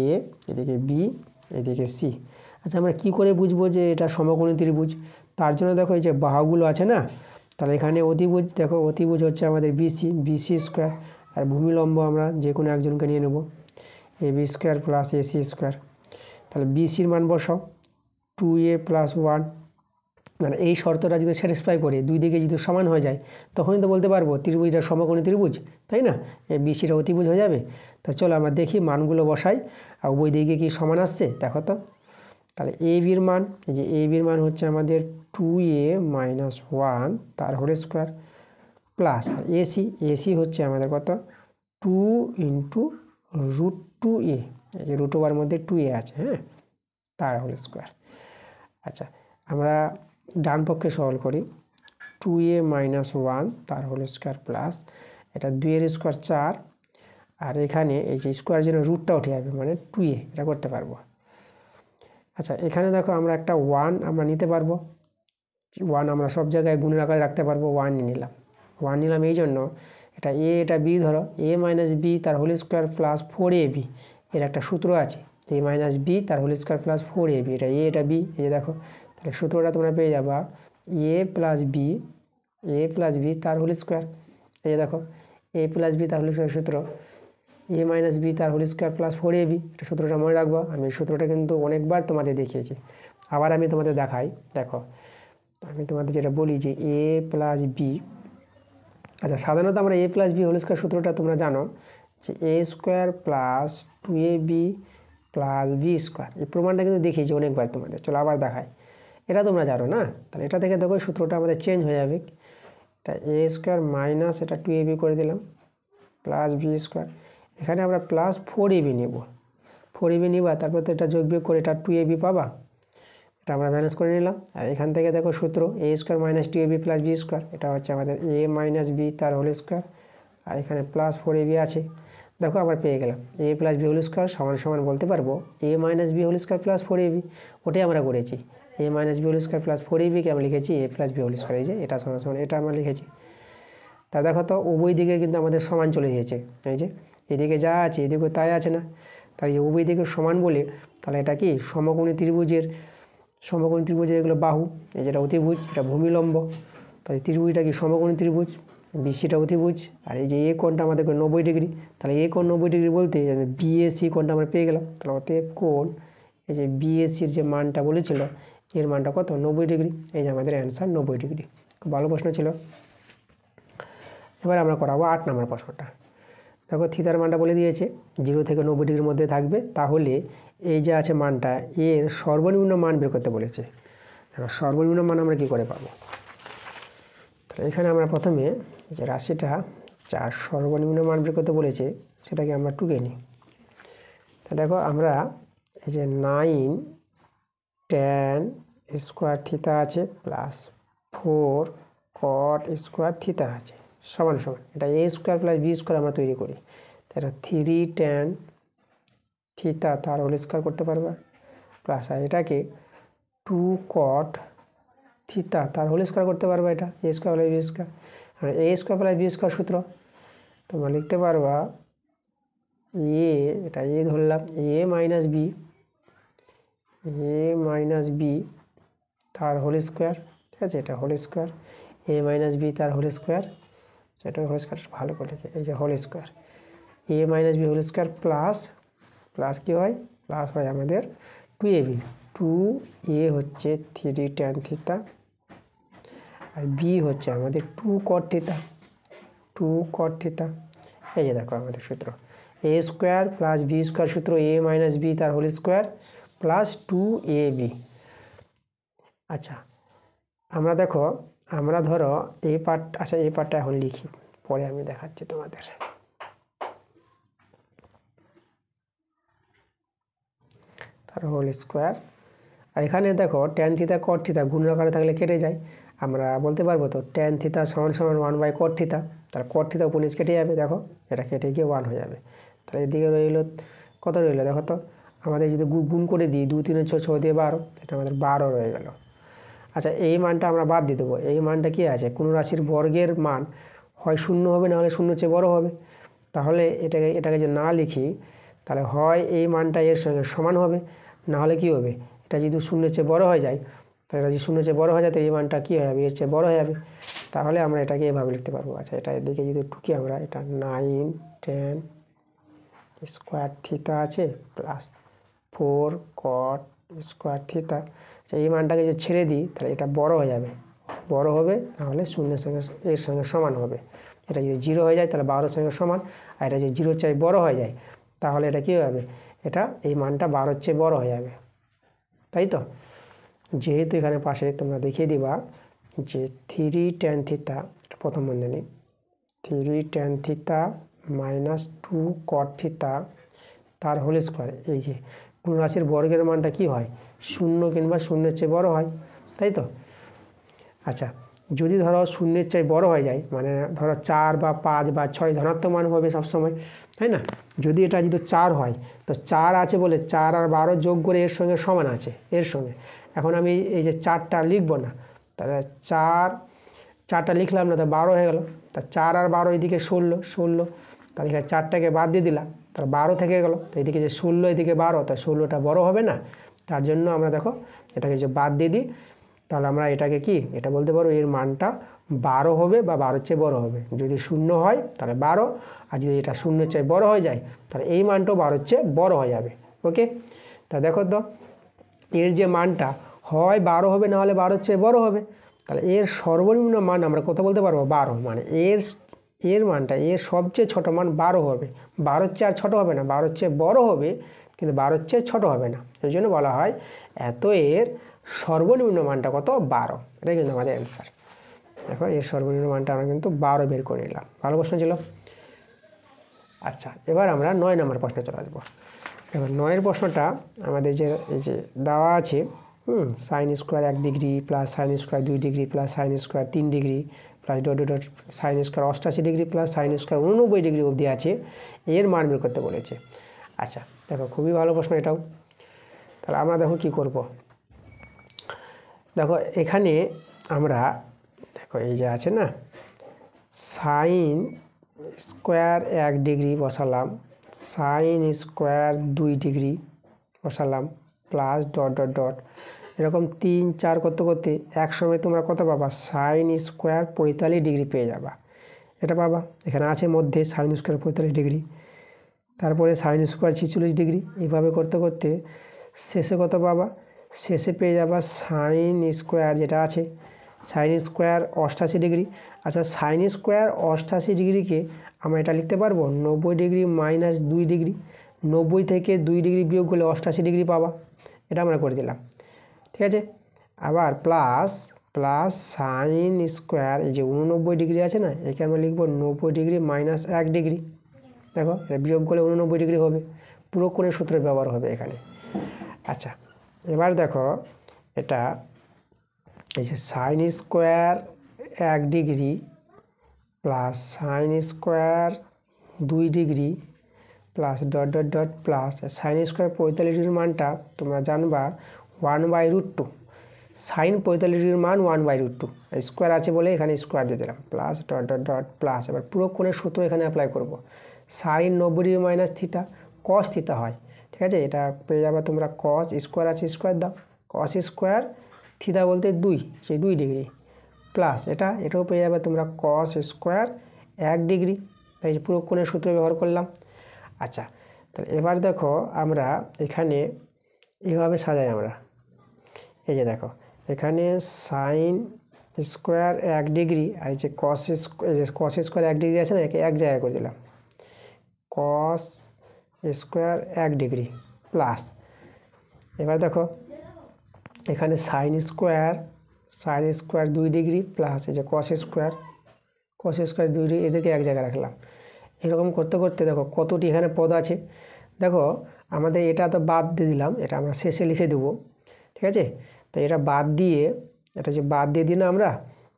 এ এদিকে বি এদিকে সি। আচ্ছা আমরা কি করে বুঝবো যে এটা সমকোণী ত্রিভুজ? তার জন্য দেখো এই যে বাহুগুলো আছে না, তাহলে এখানে অতিভুজ, দেখো অতিভুজ হচ্ছে আমাদের বিসি, বিসি স্কোয়ার, আর ভূমিলম্ব আমরা যে কোনো একজনকে নিয়ে নেব, A B square plus A C square. তাহলে বিসির মান বসাও 2a + 1, মানে এই শর্তটা যদি স্যাটিসফাই করে দুই দিকে যদি সমান হয়ে যায় তখনই তো বলতে পারবো ত্রিভুজটা সমকোণী ত্রিভুজ, তাই না? এই বিসিটা অতিভুজ হয়ে যাবে। তা চলো আমরা দেখি মানগুলো বসাই আর উভয় দিকে কি সমান আসছে দেখো তো। তাহলে এ বির মান, এই যে এ বির মান হচ্ছে আমাদের 2a - 1 তার whole square plus AC, AC হচ্ছে আমাদের কত 2 × √2a, এই যে √2 মধ্যে 2a আছে, হ্যাঁ, তার হোল স্কোয়ার। আচ্ছা আমরা ডান পক্ষে সরল করি, 2a - 1 তার হোল স্কোয়ার প্লাস এটা 2 এর স্কোয়ার 4, আর এখানে এই যে স্কোয়ার জন্য রুটটা উঠে যাবে মানে 2a, এটা করতে পারবো। আচ্ছা এখানে দেখো আমরা একটা 1 আমরা নিতে পারবো, 1 আমরা সব জায়গায় গুণের আকারে রাখতে পারবো, 1 নিলাম। 1 নিলাম এই জন্য এটা এ এটা বি, ধরো a - b তার হোল স্কোয়ার প্লাস 4ab, এর একটা সূত্র আছে a - b তার হোল স্কোয়ার প্লাস 4ab, এটা এ এটা বি, এই যে দেখো তাহলে সূত্রটা তোমরা পেয়ে যাবা a + b, a + b তার হোল স্কোয়ার, এই যে দেখো a + b তার হোল স্কোয়ার সূত্র a - b তার হোল স্কোয়ার প্লাস 4ab, এটা সূত্রটা মনে রাখবো। আমি সূত্রটা কিন্তু অনেকবার তোমাদের দেখিয়েছি, আবার আমি তোমাদের দেখাই। দেখো আমি তোমাদের যেটা বলি যে a + b, আচ্ছা সাধারণত আমরা a + b হোল স্কোয়ার সূত্রটা তোমরা জানো যে a² + 2ab + b স্কোয়ার, এই প্রমাণটা কিন্তু দেখিয়েছি অনেকবার তোমাদের। চলো আবার দেখাই, এটা তোমরা জানো না, তাহলে এটা থেকে দেখো সূত্রটা আমাদের চেঞ্জ হয়ে যাবে, এটা a² - এটা 2ab করে দিলাম প্লাস b স্কোয়ার, এখানে আমরা প্লাস 4ab নেব, 4ab নিবা, তারপর তো এটা যোগ বিয়োগ করে এটা 2ab পাবা, এটা আমরা ব্যালেন্স করে নিলাম। আর এখান থেকে দেখো সূত্র a² - 2ab + b স্কোয়ার, এটা হচ্ছে আমাদের a - b তার হোল স্কোয়ার, আর এখানে প্লাস 4ab আছে। দেখো আবার পেয়ে গেলাম a + b হোল স্কোয়ার সমান সমান বলতে পারবো a - b whole square plus 4ab, ওটাই আমরা করেছি। a - b whole square plus 4ab কে আমরা লিখেছি a + b হোল স্কোয়ার, এই যে এটা সমান সমান এটা আমরা লিখেছি। তা দেখো তো উভয় দিকে কিন্তু আমাদের সমান চলে গিয়েছে, এই যে এদিকে যা আছে এদিকে তাই আছে না, তাই যে উভয় দিকে সমান বলে তাহলে এটা কি সমকোণী ত্রিভুজের, সমকোণী ত্রিভুজের এগুলো বাহু, এই যেটা অতিভুজ এটা ভূমিলম্ব, তাই ত্রিভুজটা কি সমকোণী ত্রিভুজ, বিসিটা অতিভুজ, আর এই যে এ কোণটা আমাদের 90 ডিগ্রি, তাহলে এ কোণ 90 ডিগ্রি বলতে বিএসি কোণটা আমরা পেয়ে গেলাম। তাহলে অতএব কোণ এই যে বিএসির যে মানটা বলেছিল এর মানটা কত 90 ডিগ্রি, এই যে আমাদের অ্যান্সার 90 ডিগ্রি। খুব ভালো প্রশ্ন ছিল। এবার আমরা করাবো 8 নম্বর প্রশ্নটা। দেখো থিতার মানটা বলে দিয়েছে 0 থেকে 90 ডিগ্রির মধ্যে থাকবে, তাহলে এই যে আছে মানটা এর সর্বনিম্ন মান বের করতে বলেছে। দেখো সর্বনিম্ন মান আমরা কি করে পাবো, তাহলে এখানে আমরা প্রথমে যে রাশিটা যার সর্বনিম্ন মান বের করতে বলেছে সেটাকে আমরা টুকে নিই। তা দেখো আমরা এই যে 9 tan স্কোয়ার থিতা আছে প্লাস 4 cot স্কোয়ার থিতা আছে সমান সমান, এটা a² + b স্কোয়ার আমরা তৈরি করি, তাহলে 3 tan থিতা তার হোল স্কোয়ার করতে পারবে প্লাস এটাকে 2 cot থিতা তার হোল স্কোয়ার করতে পারবে, এটা a² + b স্কোয়ার। আর a² + b স্কোয়ার সূত্র তোমরা লিখতে পারবা a, এটা a ধরলাম, a - b তার হোল স্কোয়ার, ঠিক আছে, এটা হোল স্কোয়ার, a - b তার হোল স্কোয়ার, সেটা হোল স্কোয়ার ভালো করে লিখে এই যে whole square, a - b whole square plus plus কী হয় প্লাস হয় আমাদের 2ab, 2a হচ্ছে 3 tan থিতা আর b হচ্ছে আমাদের 2 cot থিতা, 2 cot থিতা। এই যে দেখো আমাদের সূত্র a² + b স্কোয়ার সূত্র a - b তার হোল স্কোয়ার প্লাস 2ab। আচ্ছা আমরা দেখো আমরা ধরো এই পার্ট, আচ্ছা এই পার্টটা এখন লিখি, পরে আমি দেখাচ্ছি তোমাদের। তার হোল স্কোয়ার, আর এখানে দেখো tan থিতা cot থিতা গুণ আকারে থাকলে কেটে যায়, আমরা বলতে পারবো তো tan থিতা সমান সমান 1/cot থিতা, তাহলে কট থিতা উপর নিচ কেটে যাবে, দেখো এটা কেটে গিয়ে 1 হয়ে যাবে। তাহলে এদিকে রইল কত রইল দেখো তো, আমাদের যদি গুণ করে দিই 2 3 6 6 দিয়ে 12, এটা আমাদের 12 রয়ে গেল। আচ্ছা এই মানটা আমরা বাদ দিয়ে দেবো। এই মানটা কি আছে, কোনো রাশির বর্গের মান হয় 0 হবে, না হলে 0 চেয়ে বড় হবে। তাহলে এটাকে যে না লিখি, তাহলে হয় এই মানটা এর সঙ্গে সমান হবে, না হলে কি হবে, এটা যদি 0 চেয়ে বড় হয়ে যায়, তাহলে এটা যদি 0 চেয়ে বড় হয়ে যায় তো এই মানটা কী হয়ে যাবে, এর চেয়ে বড় হয়ে যাবে। তাহলে আমরা এটাকে এভাবে লিখতে পারবো। আচ্ছা এটা এদিকে যদি টুকি আমরা, এটা 9 10 স্কোয়ার থিতা আছে প্লাস 4 কট স্কোয়ার থিতা। আচ্ছা এই মানটাকে যদি ছেড়ে দিই তাহলে এটা বড় হয়ে যাবে, বড় হবে, নাহলে 0 সঙ্গে এর সঙ্গে সমান হবে। এটা যদি 0 হয়ে যায় তাহলে 12 সঙ্গে সমান, আর এটা যদি 0 চাই বড় হয়ে যায় তাহলে এটা কী হবে, এটা এই মানটা 12 চেয়ে বড় হয়ে যাবে, তাই তো। যেহেতু এখানে পাশে তোমরা দেখিয়ে দিবা যে 3 tan থিতা, প্রথম বন্ধনী 3 tan থিতা মাইনাস 2 কট থিতা তার হোল স্কোয়ার। এই যে কোনো রাশির বর্গের মানটা কি হয়, 0 কিংবা 0 চেয়ে বড় হয়, তাই তো। আচ্ছা যদি ধরো 0 চেয়ে বড় হয়ে যায়, মানে ধরো 4 বা 5 বা 6 ধনাত্মক মান হবে সবসময়, তাই না। যদি এটা যদি 4 হয় তো 4 আছে বলে 4 আর 12 যোগ করে এর সঙ্গে সমান আছে, এর সঙ্গে। এখন আমি এই যে 4টা লিখবো না, তাহলে 4টা লিখলাম না, তো 12 হয়ে গেল। তা 4 আর 12 এদিকে 16, তাহলে এখানে 4টাকে বাদ দিয়ে দিলাম, তাহলে 12 থেকে গেল। তো এদিকে যে 16 এদিকে 12, তাই 16টা বড় হবে না, তার জন্য আমরা দেখো এটাকে যে বাদ দিয়ে দিই, তাহলে আমরা এটাকে কি এটা বলতে পারবো, এর মানটা 12 হবে বা 12 চেয়ে বড় হবে। যদি 0 হয় তাহলে 12, আর যদি এটা 0 চেয়ে বড় হয়ে যায় তাহলে এই মানটাও 12 চেয়ে বড় হয়ে যাবে। ওকে, তা দেখো তো এর যে মানটা হয় 12 হবে, না হলে 12 চেয়ে বড় হবে। তাহলে এর সর্বনিম্ন মান আমরা কত বলতে পারবো, 12। মানে এর মানটা, এর সবচেয়ে ছোট মান 12 হবে। 12 চেয়ে আর ছোট হবে না, 12 চেয়ে বড় হবে কিন্তু 12 চেয়ে ছোট হবে না। এই জন্য বলা হয় এত এর সর্বনিম্ন মানটা কত, 12। এটাই কিন্তু আমাদের অ্যান্সার। দেখো এর সর্বনিম্ন মানটা আমরা কিন্তু 12 বের করে নিলাম। ভালো প্রশ্ন ছিল। আচ্ছা এবার আমরা 9 নম্বর প্রশ্নে চলে আসবো। এবার 9 প্রশ্নটা আমাদের যে এই যে দেওয়া আছে, sine square 1 degree plus sine square 2 degree plus sine square 3 degree plus dot dot sine square 88 degree plus sine square 89 degree অবধি আছে, এর মান বের করতে বলেছে। আচ্ছা দেখো খুবই ভালো প্রশ্ন এটাও। তাহলে আমরা দেখো কি করব, দেখো এখানে আমরা দেখো এই যে আছে না, সাইন স্কোয়ার 1 ডিগ্রি বসালাম, সাইন স্কোয়ার 2 ডিগ্রি বসালাম প্লাস ডট ডট ডট, এরকম 3 4 করতে করতে এক সময় তোমরা কত পাবা, সাইন স্কোয়ার 45 ডিগ্রি পেয়ে যাবা। এটা পাবা, এখানে আছে মধ্যে সাইন স্কোয়ার 45 ডিগ্রি, তারপরে সাইন স্কোয়ার 46 ডিগ্রি। এইভাবে করতে করতে শেষে কত পাবা, শেষে পেয়ে যাবা সাইন স্কোয়ার যেটা আছে, সাইন স্কোয়ার 88 ডিগ্রি। আচ্ছা সাইন স্কোয়ার 88 ডিগ্রিকে আমরা এটা লিখতে পারবো 90 ডিগ্রি মাইনাস 2 ডিগ্রি। 90 থেকে 2 ডিগ্রি বিয়োগ করলে 88 ডিগ্রি পাবা। এটা আমরা করে দিলাম, ঠিক আছে। আবার প্লাস সাইন স্কোয়ার এই যে 89 ডিগ্রি আছে না, একে আমরা লিখবো 90 ডিগ্রি মাইনাস 1 ডিগ্রি। দেখো এটা বিয়োগ করলে 89 ডিগ্রি হবে, পুরো কোণের সূত্র ব্যবহার হবে এখানে। আচ্ছা এবার দেখো এটা এই যে sine square 1 degree plus sine square 2 degree plus dot dot dot plus sine square 45 ডিগ্রির মানটা তোমরা জানবা 1/√2। সাইন 45 ডিগ্রির মান 1/√2, স্কোয়ার আছে বলে এখানে স্কোয়ার দিয়ে দিলাম, plus dot dot dot plus. এবার পুরো কোণের সূত্র এখানে অ্যাপ্লাই করব। সাইন 90 ডিগ্রি মাইনাস থিতা কস থিতা হয়, ঠিক আছে। এটা পেয়ে যাবে তোমরা কস স্কোয়ার আছে, স্কোয়ার দাও, কস স্কোয়ার থিতা বলতে 2, সেই 2 ডিগ্রি প্লাস এটাও পেয়ে যাবে তোমরা কস স্কোয়ার 1 ডিগ্রি। এই যে পুরো কোণের সূত্র ব্যবহার করলাম। আচ্ছা তাহলে এবার দেখো আমরা এখানে এইভাবে সাজাই আমরা, এই যে দেখো এখানে সাইন স্কোয়ার 1 ডিগ্রি আর এই যে কস স্কোয়ার 1 ডিগ্রি আছে না, একে এক জায়গায় করে দিলাম, কস স্কোয়ার 1 ডিগ্রি প্লাস। এবার দেখো এখানে সাইন স্কোয়ার 2 ডিগ্রি প্লাস এই যে কস স্কোয়ার 2 ডিগ্রি, এদেরকে এক জায়গায় রাখলাম। এরকম করতে করতে দেখো কতটি এখানে পদ আছে। দেখো আমাদের এটা তো বাদ দিয়ে দিলাম, এটা আমরা শেষে লিখে দেবো, ঠিক আছে। তো এটা বাদ দিয়ে, এটা যে বাদ দিয়ে দিই না আমরা,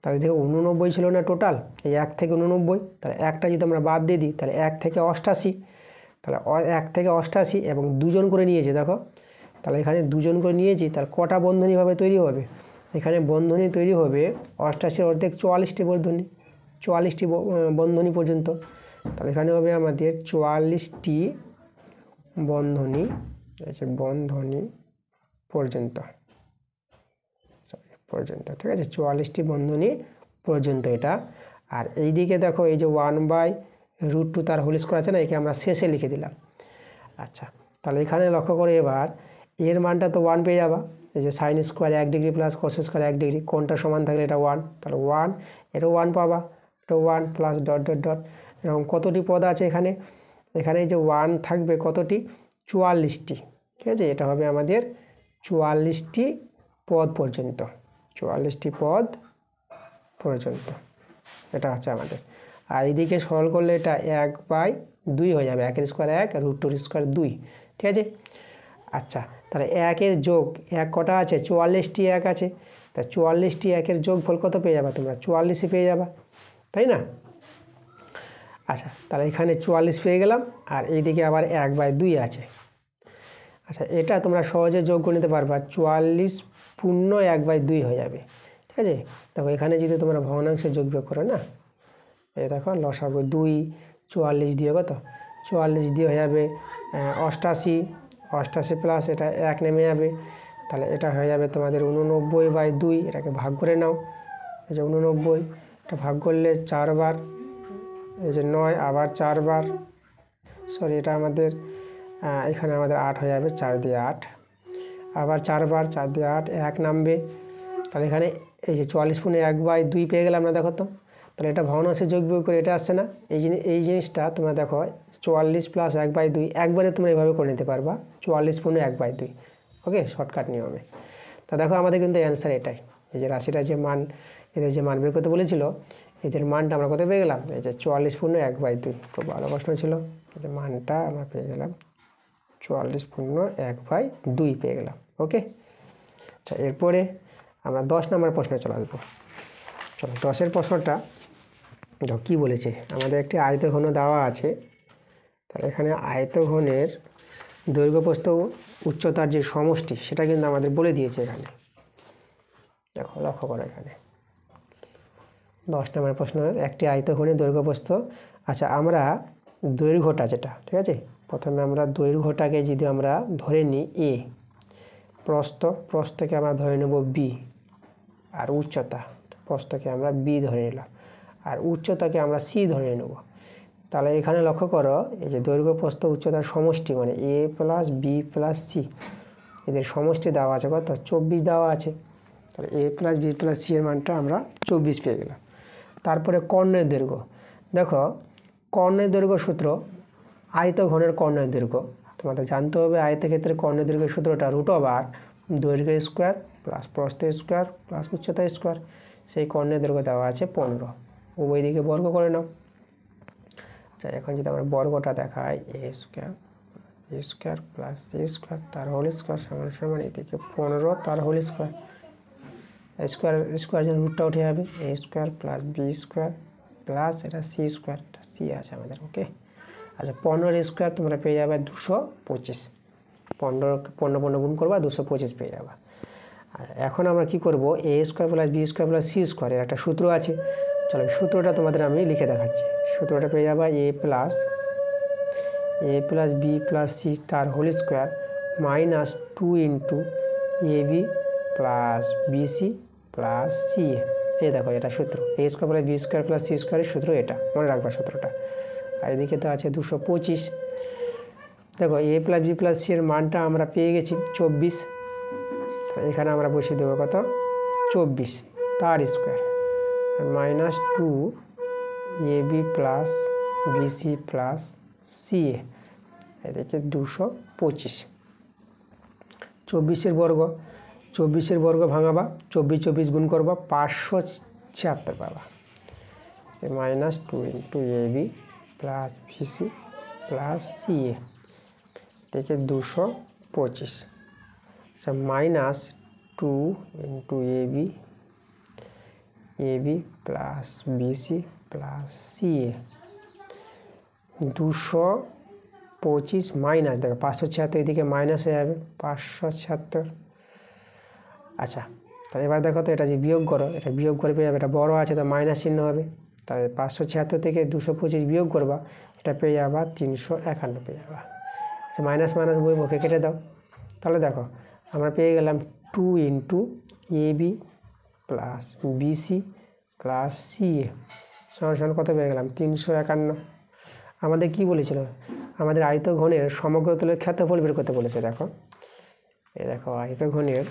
তাহলে দেখো 89 ছিল না টোটাল, এই 1 থেকে 89, তাহলে একটা যদি আমরা বাদ দিয়ে দিই তাহলে 1 থেকে 88, তাহলে 1 থেকে 88 এবং দুজন করে নিয়েছে দেখো, তাহলে এখানে দুজন করে নিয়েছি, তাহলে কটা বন্ধনীভাবে তৈরি হবে, এখানে বন্ধনী তৈরি হবে 88 অর্ধেক 44টি বন্ধনী, 44টি বন্ধনী পর্যন্ত, তাহলে এখানে হবে আমাদের 44টি বন্ধনী, বন্ধনী পর্যন্ত, ঠিক আছে, 44টি বন্ধনী পর্যন্ত এটা। আর এই দিকে দেখো এই যে 1/√2 তার হোল স্কয়ার আছে না, একে আমরা শেষে লিখে দিলাম। আচ্ছা, তাহলে এখানে লক্ষ্য করে এবার এর মানটা তো 1 পেয়ে যাবা, এই যে sine square 1 degree plus cos square 1 degree, কোনটা সমান থাকলে এটা 1, তাহলে 1, এটা 1 পাবা, এটা 1 প্লাস ডট ডট ডট, এরকম কতটি পদ আছে এখানে, এখানে যে 1 থাকবে কতটি, 44টি, ঠিক আছে, এটা হবে আমাদের 44টি পদ পর্যন্ত, 44টি পদ পর্যন্ত, এটা হচ্ছে আমাদের। আর এইদিকে সরল করলে এটা 1/2 হয়ে যাবে, 1 স্কোয়ার 1 √2 স্কোয়ার 2, ঠিক আছে। আচ্ছা, তাহলে 1 যোগ 1 কটা আছে, 44টি 1 আছে, তা 44টি 1 যোগফল কত পেয়ে যাবে তোমরা, 44ই পেয়ে যাবা, তাই না। আচ্ছা, তাহলে এখানে 44 পেয়ে গেলাম, আর এইদিকে আবার 1/2 আছে। আচ্ছা, এটা তোমরা সহজে যোগ করে নিতে পারবা, 44 পূর্ণ 1/2 হয়ে যাবে, ঠিক আছে। দেখো এখানে যদি তোমরা ভগ্নাংশে যোগ বিয়োগ করো না, এই দেখো লসাগু 2, 44 দিয়ে কত, 44 দিয়ে হয়ে যাবে 88, 88 প্লাস এটা 1 নেমে যাবে, তাহলে এটা হয়ে যাবে তোমাদের 89/2, এটাকে ভাগ করে নাও, এই যে 89, এটা ভাগ করলে 4 বার, এই যে 9 আবার 4 বার, সরি এটা আমাদের এখানে আমাদের 8 হয়ে যাবে, 4 দিয়ে 8, আবার 4 বার, 4 দিয়ে 8, 1 নামবে, তাহলে এখানে এই যে 44 পূর্ণ 1/2 পেয়ে গেলাম না, দেখো তো, তাহলে এটা ভগ্নাংশে যোগ বিয়োগ করে এটা আসছে না, এই জিনিসটা তোমরা দেখো 44 প্লাস 1/2 একবারে তোমরা এভাবে করে নিতে পারবা, 44 পূর্ণ 1/2, ওকে, শর্টকাট নিয়মে। তা দেখো আমাদের কিন্তু অ্যান্সার এটাই, এই যে রাশিটা যে মান, এদের যে মান বের করতে বলেছিল, এদের মানটা আমরা কত পেয়ে গেলাম, এই যে 44 পূর্ণ 1/2, খুব ভালো প্রশ্ন ছিল, এই যে মানটা আমরা পেয়ে গেলাম 44 পূর্ণ 1/2 পেয়ে গেলাম, ওকে। আচ্ছা, এরপরে আমরা 10 নম্বর প্রশ্নে চলে আসবো। চলো 10এর প্রশ্নটা দেখো কী বলেছে, আমাদের একটি আয়তঘন দেওয়া আছে, তাহলে এখানে আয়তঘনের দৈর্ঘ্য প্রস্থ উচ্চতার যে সমষ্টি সেটা কিন্তু আমাদের বলে দিয়েছে এখানে, দেখো লক্ষ্য করো এখানে 10 নম্বর প্রশ্নের একটি আয়তঘনের দৈর্ঘ্য প্রস্থ। আচ্ছা, আমরা দৈর্ঘ্যটা যেটা, ঠিক আছে, প্রথমে আমরা দৈর্ঘ্যটাকে যদি আমরা ধরে নিই এ, প্রস্থকে আমরা ধরে নেব বি, আর উচ্চতা প্রস্থকে আমরা বি ধরে নিলাম, আর উচ্চতাকে আমরা সি ধরে নেব। তাহলে এখানে লক্ষ্য করো এই যে দৈর্ঘ্য প্রস্থ উচ্চতার সমষ্টি মানে এ প্লাস বি প্লাস সি, এদের সমষ্টি দেওয়া আছে কত, 24 দেওয়া আছে, তাহলে এ প্লাস বি প্লাস সি এর মানটা আমরা 24 পেয়ে গেলাম। তারপরে কর্ণের দৈর্ঘ্য, দেখো কর্ণের দৈর্ঘ্য সূত্র, আয়তঘনের কর্ণের দৈর্ঘ্য তোমাদের জানতে হবে, আয়তক্ষেত্রের কর্ণের দৈর্ঘ্য সূত্রটা √, দৈর্ঘ্য স্কোয়ার প্লাস প্রস্থ স্কোয়ার প্লাস উচ্চতা স্কোয়ার, সেই কর্ণের দৈর্ঘ্য দেওয়া আছে 15, উভয় দিকে বর্গ করে নাও। আচ্ছা, এখন যদি আমরা বর্গটা দেখাই, এ স্কোয়ার প্লাস সি স্কোয়ার তার হোল স্কোয়ার সমান সমান এদিকে 15 তার হোল স্কোয়ার, স্কোয়ার যেন রুটটা উঠে যাবে, A square plus B square plus এটা সি স্কোয়ার, সি আছে আমাদের, ওকে। আচ্ছা, 15 স্কোয়ার তোমরা পেয়ে যাবে 225, 15 গুণ করবা 225 পেয়ে যাবা। এখন আমরা কি করব, A square plus B square plus C square এর একটা সূত্র আছে, চলো সূত্রটা তোমাদের আমি লিখে দেখাচ্ছি। সূত্রটা পেয়ে যাবা A plus B plus C তার whole square minus 2 into A B plus B C plus C A, এই দেখো এটা সূত্র, A square plus B square plus C স্কোয়ারের সূত্র এটা, মনে রাখবা সূত্রটা। আর এদিকে তো আছে 225, দেখো এ প্লাস বি প্লাস সি এর মানটা আমরা পেয়ে গেছি 24, এখানে আমরা বসিয়ে দেবো কত, 24 তার square minus 2 A B plus B C plus C A, এদিকে 225, 24-এর বর্গ, 24-এর বর্গ ভাঙাবা, 24 গুণ করবা 576 পাবা, minus 2 into A B plus B C plus C A থেকে 225, আচ্ছা minus 2 into A B AB plus BC plus CA 225 minus দেখো 576 এদিকে মাইনাস হয়ে যাবে 576। আচ্ছা তাহলে এবার দেখো তো এটা যে বিয়োগ করো, এটা বিয়োগ করে পেয়ে যাবে, এটা বড় আছে তো মাইনাস চিহ্ন হবে, তাহলে 576 থেকে 225 বিয়োগ করবা, এটা পেয়ে যাবা 351 পেয়ে যাবা। আচ্ছা মাইনাস মাইনাস বই মুখে কেটে দাও, তাহলে দেখো আমরা পেয়ে গেলাম 2 into AB plus BC plus CA সমান সমান কত পেয়ে গেলাম 351। আমাদের কি বলেছিল, আমাদের আয়তঘনের সমগ্র তলের ক্ষেত্রফল বের করতে বলেছে। দেখো এই দেখো আয়তঘনের,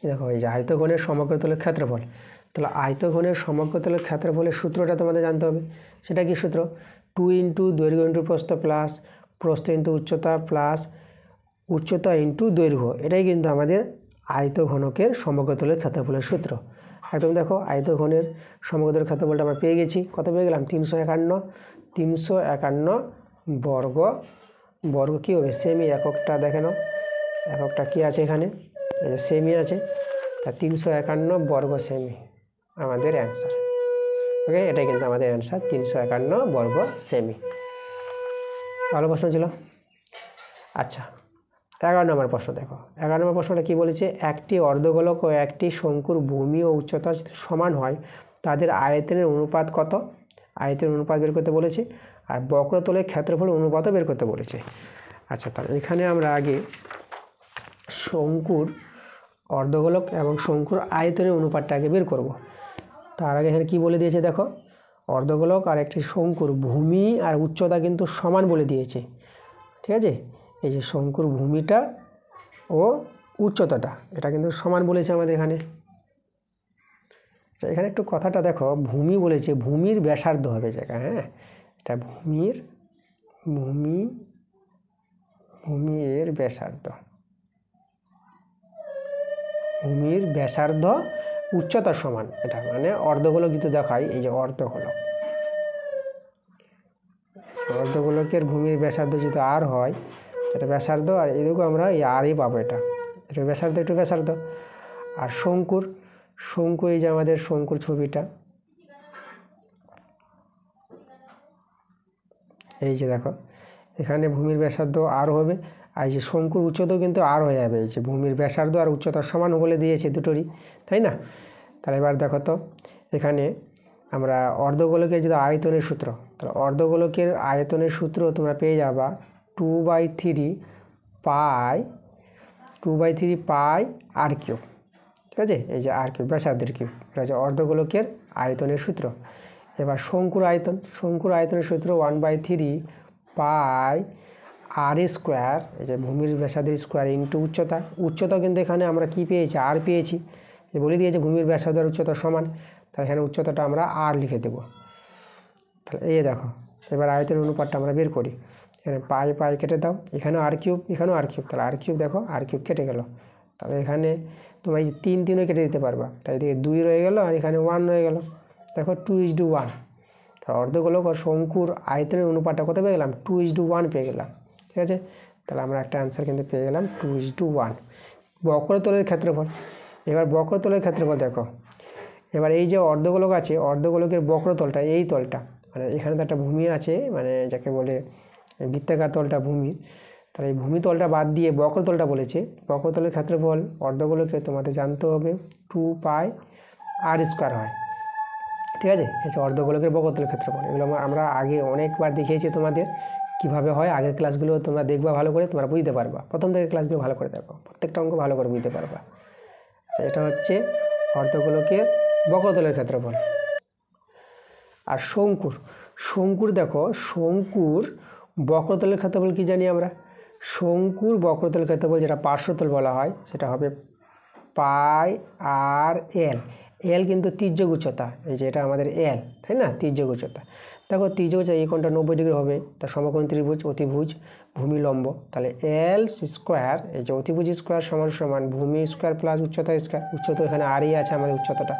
দেখো এই যে আয়তঘনের সমগ্র তলের ক্ষেত্রফল, তাহলে আয়তঘনের সমগ্র তলের ক্ষেত্রফলের সূত্রটা তোমাদের জানতে হবে। সেটা কি সূত্র, 2 ইন্টু দৈর্ঘ্য ইন্টু প্রস্থ প্লাস প্রস্থ ইন্টু উচ্চতা প্লাস উচ্চতা ইন্টু দৈর্ঘ্য, এটাই কিন্তু আমাদের আয়তঘনকের সমগ্র তলের ক্ষেত্রফলের সূত্র। একদম দেখো আয়তঘনের সমগ্র তলের ক্ষেত্রফলটা আমরা পেয়ে গেছি, কত পেয়ে গেলাম 351 বর্গ, বর্গ কী হবে সেমি, এককটা দেখে নাও এককটা কী আছে এখানে, এই যে সেমি আছে, তা 351 বর্গ সেমি আমাদের অ্যান্সার। ওকে, এটাই কিন্তু আমাদের অ্যান্সার 351 বর্গ সেমি। ভালো প্রশ্ন ছিল। আচ্ছা 11 নম্বর প্রশ্ন দেখো, 11 নম্বর প্রশ্নটা কী বলেছে, একটি অর্ধগোলক ও একটি শঙ্কুর ভূমি ও উচ্চতা যদি সমান হয় তাদের আয়তনের অনুপাত কত, আয়তনের অনুপাত বের করতে বলেছে, আর বক্রতলের ক্ষেত্রফল অনুপাতও বের করতে বলেছে। আচ্ছা তাহলে এখানে আমরা আগে শঙ্কুর, অর্ধগোলক এবং শঙ্কুর আয়তনের অনুপাতটা আগে বের করব। তার আগে এখানে কী বলে দিয়েছে দেখো, অর্ধগোলক আর একটি শঙ্কুর ভূমি আর উচ্চতা কিন্তু সমান বলে দিয়েছে, ঠিক আছে। এই যে শঙ্কুর ভূমিটা ও উচ্চতাটা এটা কিন্তু সমান বলেছে আমাদের এখানে। আচ্ছা এখানে একটু কথাটা দেখো, ভূমি বলেছে, ভূমির ব্যাসার্ধ হবে জায়গা, হ্যাঁ এটা ভূমির ব্যাসার্ধ, ভূমির ব্যাসার্ধ উচ্চতার সমান, এটা মানে অর্ধগোলক যদি দেখায়, এই যে অর্ধগোলক, অর্ধগোলকের ভূমির ব্যাসার্ধ যদি আর হয়, এটা ব্যাসার্ধ, আর এদিকে আমরা এই আরই পাবো, এটা ব্যাসার্ধ, একটু ব্যাসার্ধ। আর শঙ্কু এই যে আমাদের শঙ্কুর ছবিটা, এই যে দেখো এখানে ভূমির ব্যাসার্ধ আর হবে, আর এই যে শঙ্কুর উচ্চতাও কিন্তু আর হয়ে যাবে, এই যে ভূমির ব্যাসার্ধ আর উচ্চতার সমান বলে দিয়েছে দুটোরই, তাই না। তাহলে এবার দেখো তো এখানে আমরা অর্ধগোলকের যদি আয়তনের সূত্র, তাহলে অর্ধগোলকের আয়তনের সূত্র তোমরা পেয়ে যাবা 2/3 পাই আর কিউব, ঠিক আছে। এই যে আর কিউব ব্যাসার্ধের কিউব, এটা হচ্ছে অর্ধগোলকের আয়তনের সূত্র। এবার শঙ্কুর আয়তনের সূত্র 1/3 পাই আর স্কোয়ার, এই যে ভূমির ব্যাসার্ধের স্কোয়ার ইন্টু উচ্চতা কিন্তু এখানে আমরা কি পেয়েছি, আর পেয়েছি, বলে দিয়েছে ভূমির ব্যাসার্ধ আর উচ্চতা সমান, তাহলে এখানে উচ্চতাটা আমরা আর লিখে দেবো। তাহলে এই দেখো এবার আয়তনের অনুপাতটা আমরা বের করি, এখানে পাই কেটে দাও, এখানেও আর কিউব, তাহলে আর কিউব দেখো আর কিউব কেটে গেল, তাহলে এখানে তোমরা এই 3 কেটে দিতে পারবা, তাই এদিকে 2 রয়ে গেল আর এখানে 1 রয়ে গেল, দেখো 2:1। তাহলে অর্ধগোলক আর শঙ্কুর আয়তনের অনুপাতটা কত পেয়ে গেলাম, 2:1 পেয়ে গেলাম, ঠিক আছে। তাহলে আমরা একটা অ্যান্সার কিন্তু পেয়ে গেলাম 2:1। বক্রতলের ক্ষেত্রফল, এবার বক্রতলের ক্ষেত্রফল দেখো, এবার এই যে অর্ধগোলক আছে, অর্ধগোলকের বক্রতলটা এই তলটা, মানে এখানে তো একটা ভূমি আছে, মানে যাকে বলে বৃত্তাকার তলটা ভূমি, তাহলে এই ভূমিতলটা বাদ দিয়ে বক্রতলটা বলেছে, বক্রতলের ক্ষেত্রফল অর্ধগোলকে তোমাদের জানতে হবে 2 পাই আর স্কোয়ার হয়, ঠিক আছে। এই যে অর্ধগোলকের বক্রতলের ক্ষেত্রফল, এগুলো আমরা আগে অনেকবার দেখিয়েছি তোমাদের কিভাবে হয়, আগের ক্লাসগুলো তোমরা দেখবা ভালো করে, তোমরা বুঝতে পারবা, প্রথম থেকে ক্লাসগুলো ভালো করে দেখো, প্রত্যেকটা অঙ্ক ভালো করে বুঝতে পারবা। আচ্ছা এটা হচ্ছে অর্ধগোলকের বক্রতলের ক্ষেত্রফল। আর শঙ্কুর দেখো, শঙ্কুর বক্রতলের ক্ষেত্রফল কি জানি আমরা, শঙ্কুর বক্রতলের ক্ষেত্রফল যেটা পার্শ্বতল বলা হয় সেটা হবে পাই আর এল কিন্তু তির্যক উচ্চতা, এই যে এটা আমাদের এল, তাই না, তির্যক উচ্চতা। দেখো তির্যক উচ্চতা এই কোণটা 90 ডিগ্রি হবে, তার সমকোণী ত্রিভুজ, অতিভুজ, ভূমি লম্ব, তাহলে এল স্কোয়ার, এই যে অতিভুজ স্কোয়ার সমান ভূমি স্কোয়ার প্লাস উচ্চতা স্কোয়ার, উচ্চতা এখানে আরই আছে আমাদের উচ্চতাটা।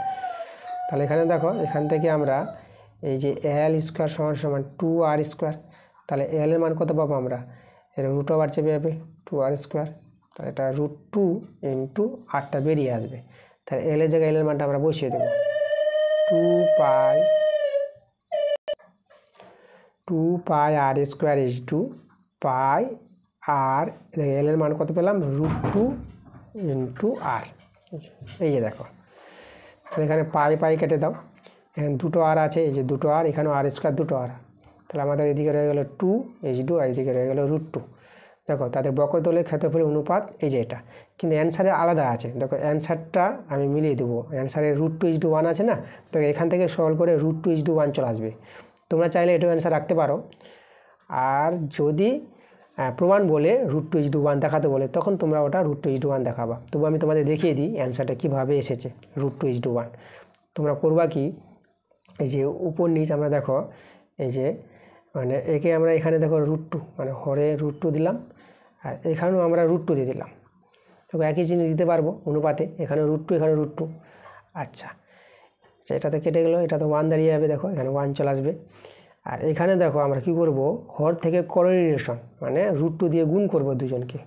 তাহলে এখানে দেখো এখান থেকে আমরা এই যে এল স্কোয়ার সমান 2r স্কোয়ার, তাহলে এল এর মান কত পাবো আমরা, এর √ওভার চেপে যাবে 2r স্কোয়ার, তাহলে এটা √2 ইন্টু আরটা বেরিয়ে আসবে। তাহলে এল এর জায়গায় এল এর মানটা আমরা বসিয়ে দেবো 2 পাই আর স্কোয়ার ইজ টু পাই আর এল এর মান কত পেলাম √2 ইন্টু আর। এই যে দেখো, তাহলে এখানে পাই কেটে দাও, এখানে দুটো আর আছে, এই যে দুটো আর, এখানেও আর স্কোয়ার দুটো আর, তাহলে আমাদের এদিকে রয়ে গেল 2 আর এদিকে রয়ে গেল √2। দেখো তাদের বক্রতলের ক্ষেত্রফলের অনুপাত এই যে এটা, কিন্তু অ্যান্সারে আলাদা আছে। দেখো অ্যান্সারটা আমি মিলিয়ে দেবো, অ্যান্সারে √2:1 আছে না, তো এখান থেকে সলভ করে √2:1 চলে আসবে। তোমরা চাইলে এটাও অ্যান্সার রাখতে পারো। আর যদি প্রমাণ বলে √2:1 দেখাতে বলে, তখন তোমরা ওটা √2:1 দেখাবা। তবু আমি তোমাদের দেখিয়ে দিই অ্যান্সারটা কীভাবে এসেছে √2:1। তোমরা করবা কি, এই যে উপর নিচ আমরা দেখো, এই যে মানে একে আমরা এখানে দেখো √2 মানে হরে √2 দিলাম, আর এখানেও আমরা √2 দিয়ে দিলাম। দেখো একই জিনিস দিতে পারবো অনুপাতে, এখানে √2 এখানে √2। আচ্ছা, এটা তো কেটে গেলো, এটা তো 1 দাঁড়িয়ে যাবে, দেখো এখানে 1 চলে আসবে। আর এখানে দেখো আমরা কি করব, হর থেকে কোরিলেশন মানে √2 দিয়ে গুণ করব দুজনকে।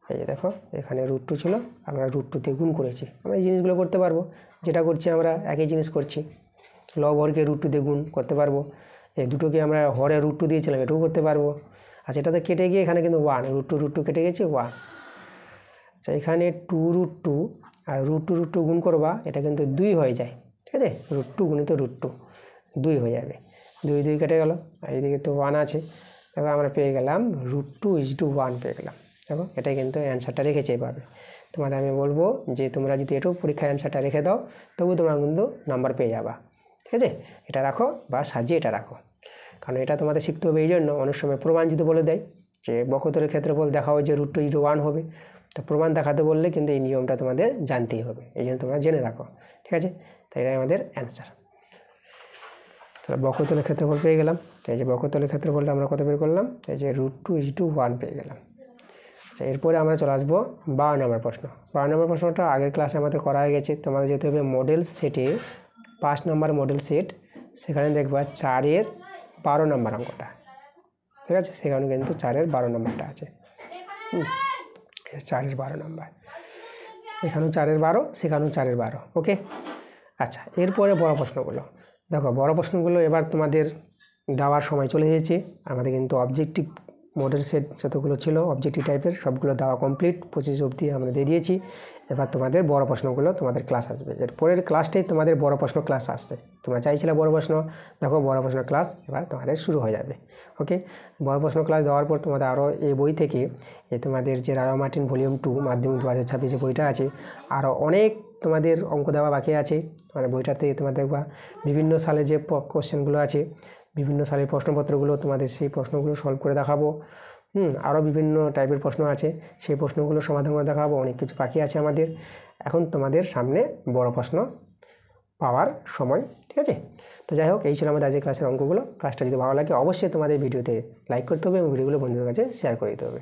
এই যে দেখো এখানে √2 ছিল, আমরা √2 দিয়ে গুণ করেছি। আমরা এই জিনিসগুলো করতে পারবো, যেটা করছি আমরা একই জিনিস করছি। লব হরকে √2 দিয়ে গুণ করতে পারবো, এই দুটোকে আমরা হরে √2 দিয়েছিলাম, এটাও করতে পারবো। আচ্ছা, এটাতে কেটে গিয়ে এখানে কিন্তু 1, √2 কেটে গেছে 1। আচ্ছা, এখানে 2√2 আর √2 গুণ করবা, এটা কিন্তু 2 হয়ে যায়, ঠিক আছে, √2 গুণিত √2 2 হয়ে যাবে, 2 কেটে গেল, আর এইদিকে তো 1 আছে। দেখো আমরা পেয়ে গেলাম √2:1 পেয়ে গেলাম। দেখো এটাই কিন্তু অ্যান্সারটা রেখেছে এভাবে। তোমাদের আমি বলবো যে তোমরা যদি এটাও পরীক্ষায় অ্যান্সারটা রেখে দাও, তবু তোমরা কিন্তু নাম্বার পেয়ে যাবা, ঠিক আছে। এটা রাখো বা সাজিয়ে এটা রাখো, কারণ এটা তোমাদের শিখতে হবে। এই জন্য অনেক সময় প্রমাণ যদি বলে দেয় যে বক্রতলের ক্ষেত্রফল দেখাও যে √2:1 হবে, তো প্রমাণ দেখাতে বললে কিন্তু এই নিয়মটা তোমাদের জানতেই হবে, এই জন্য তোমরা জেনে রাখো, ঠিক আছে। তাই এটাই আমাদের অ্যান্সার। তাহলে বক্রতলের ক্ষেত্রফল পেয়ে গেলাম। এই যে বক্রতলের ক্ষেত্রফলটা আমরা কত বের করলাম, এই যে √2:1 পেয়ে গেলাম। আচ্ছা, এরপরে আমরা চলে আসবো 12 নম্বর প্রশ্ন। 12 নম্বর প্রশ্নটা আগের ক্লাসে আমাদের করা হয়ে গেছে। তোমাদের যেতে হবে মডেল সেটে, 5 নম্বর মডেল সেট, সেখানে দেখবা 4-এর 12 নম্বর অঙ্কটা, ঠিক আছে। সেখানে কিন্তু 4-এর 12 নম্বরটা আছে, 4-এর 12 নম্বর, এখানেও 4-এর 12, সেখানেও 4-এর 12, ওকে। আচ্ছা, এরপরে বড় প্রশ্নগুলো দেখো। বড় প্রশ্নগুলো এবার তোমাদের দেওয়ার সময় চলে এসেছে। আমাদের কিন্তু অবজেক্টিভ মডেল সেট যতগুলো ছিল অবজেক্টিভ টাইপের সবগুলো দেওয়া কমপ্লিট, 25 অবধি আমরা দিয়ে দিয়েছি। এবার তোমাদের বড় প্রশ্নগুলো তোমাদের ক্লাস আসবে, এরপরের ক্লাসটাই তোমাদের বড় প্রশ্ন ক্লাস আসছে। তোমরা চাইছিলে বড় প্রশ্ন, দেখো বড় প্রশ্ন ক্লাস এবার তোমাদের শুরু হয়ে যাবে, ওকে। বড় প্রশ্ন ক্লাস দেওয়ার পর তোমাদের আরও এই বই থেকে, এই তোমাদের যে রায় মার্টিন ভলিউম 2 মাধ্যমিক 2026 যে বইটা আছে, আরও অনেক তোমাদের অঙ্ক দেওয়া বাকি আছে। তোমাদের বইটাতে তোমাদের দেখবা বিভিন্ন সালে যে কোশ্চেনগুলো আছে, বিভিন্ন সালের প্রশ্নপত্রগুলো, তোমাদের সেই প্রশ্নগুলো সলভ করে দেখাবো। আরও বিভিন্ন টাইপের প্রশ্ন আছে, সেই প্রশ্নগুলো সমাধান করে দেখাবো। অনেক কিছু বাকি আছে আমাদের, এখন তোমাদের সামনে বড় প্রশ্ন পাওয়ার সময়, ঠিক আছে। তো যাই হোক, এই ছিল আমাদের আজকের ক্লাসের অঙ্কগুলো। ক্লাসটা যদি ভালো লাগে অবশ্যই তোমাদের ভিডিওতে লাইক করতে হবে এবং ভিডিওগুলো বন্ধুদের কাছে শেয়ার করে দিতে হবে।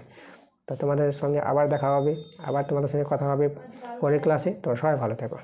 তো তোমাদের সঙ্গে আবার দেখা হবে, আবার তোমাদের সঙ্গে কথা হবে পরের ক্লাসে। তোমরা সবাই ভালো থাকো।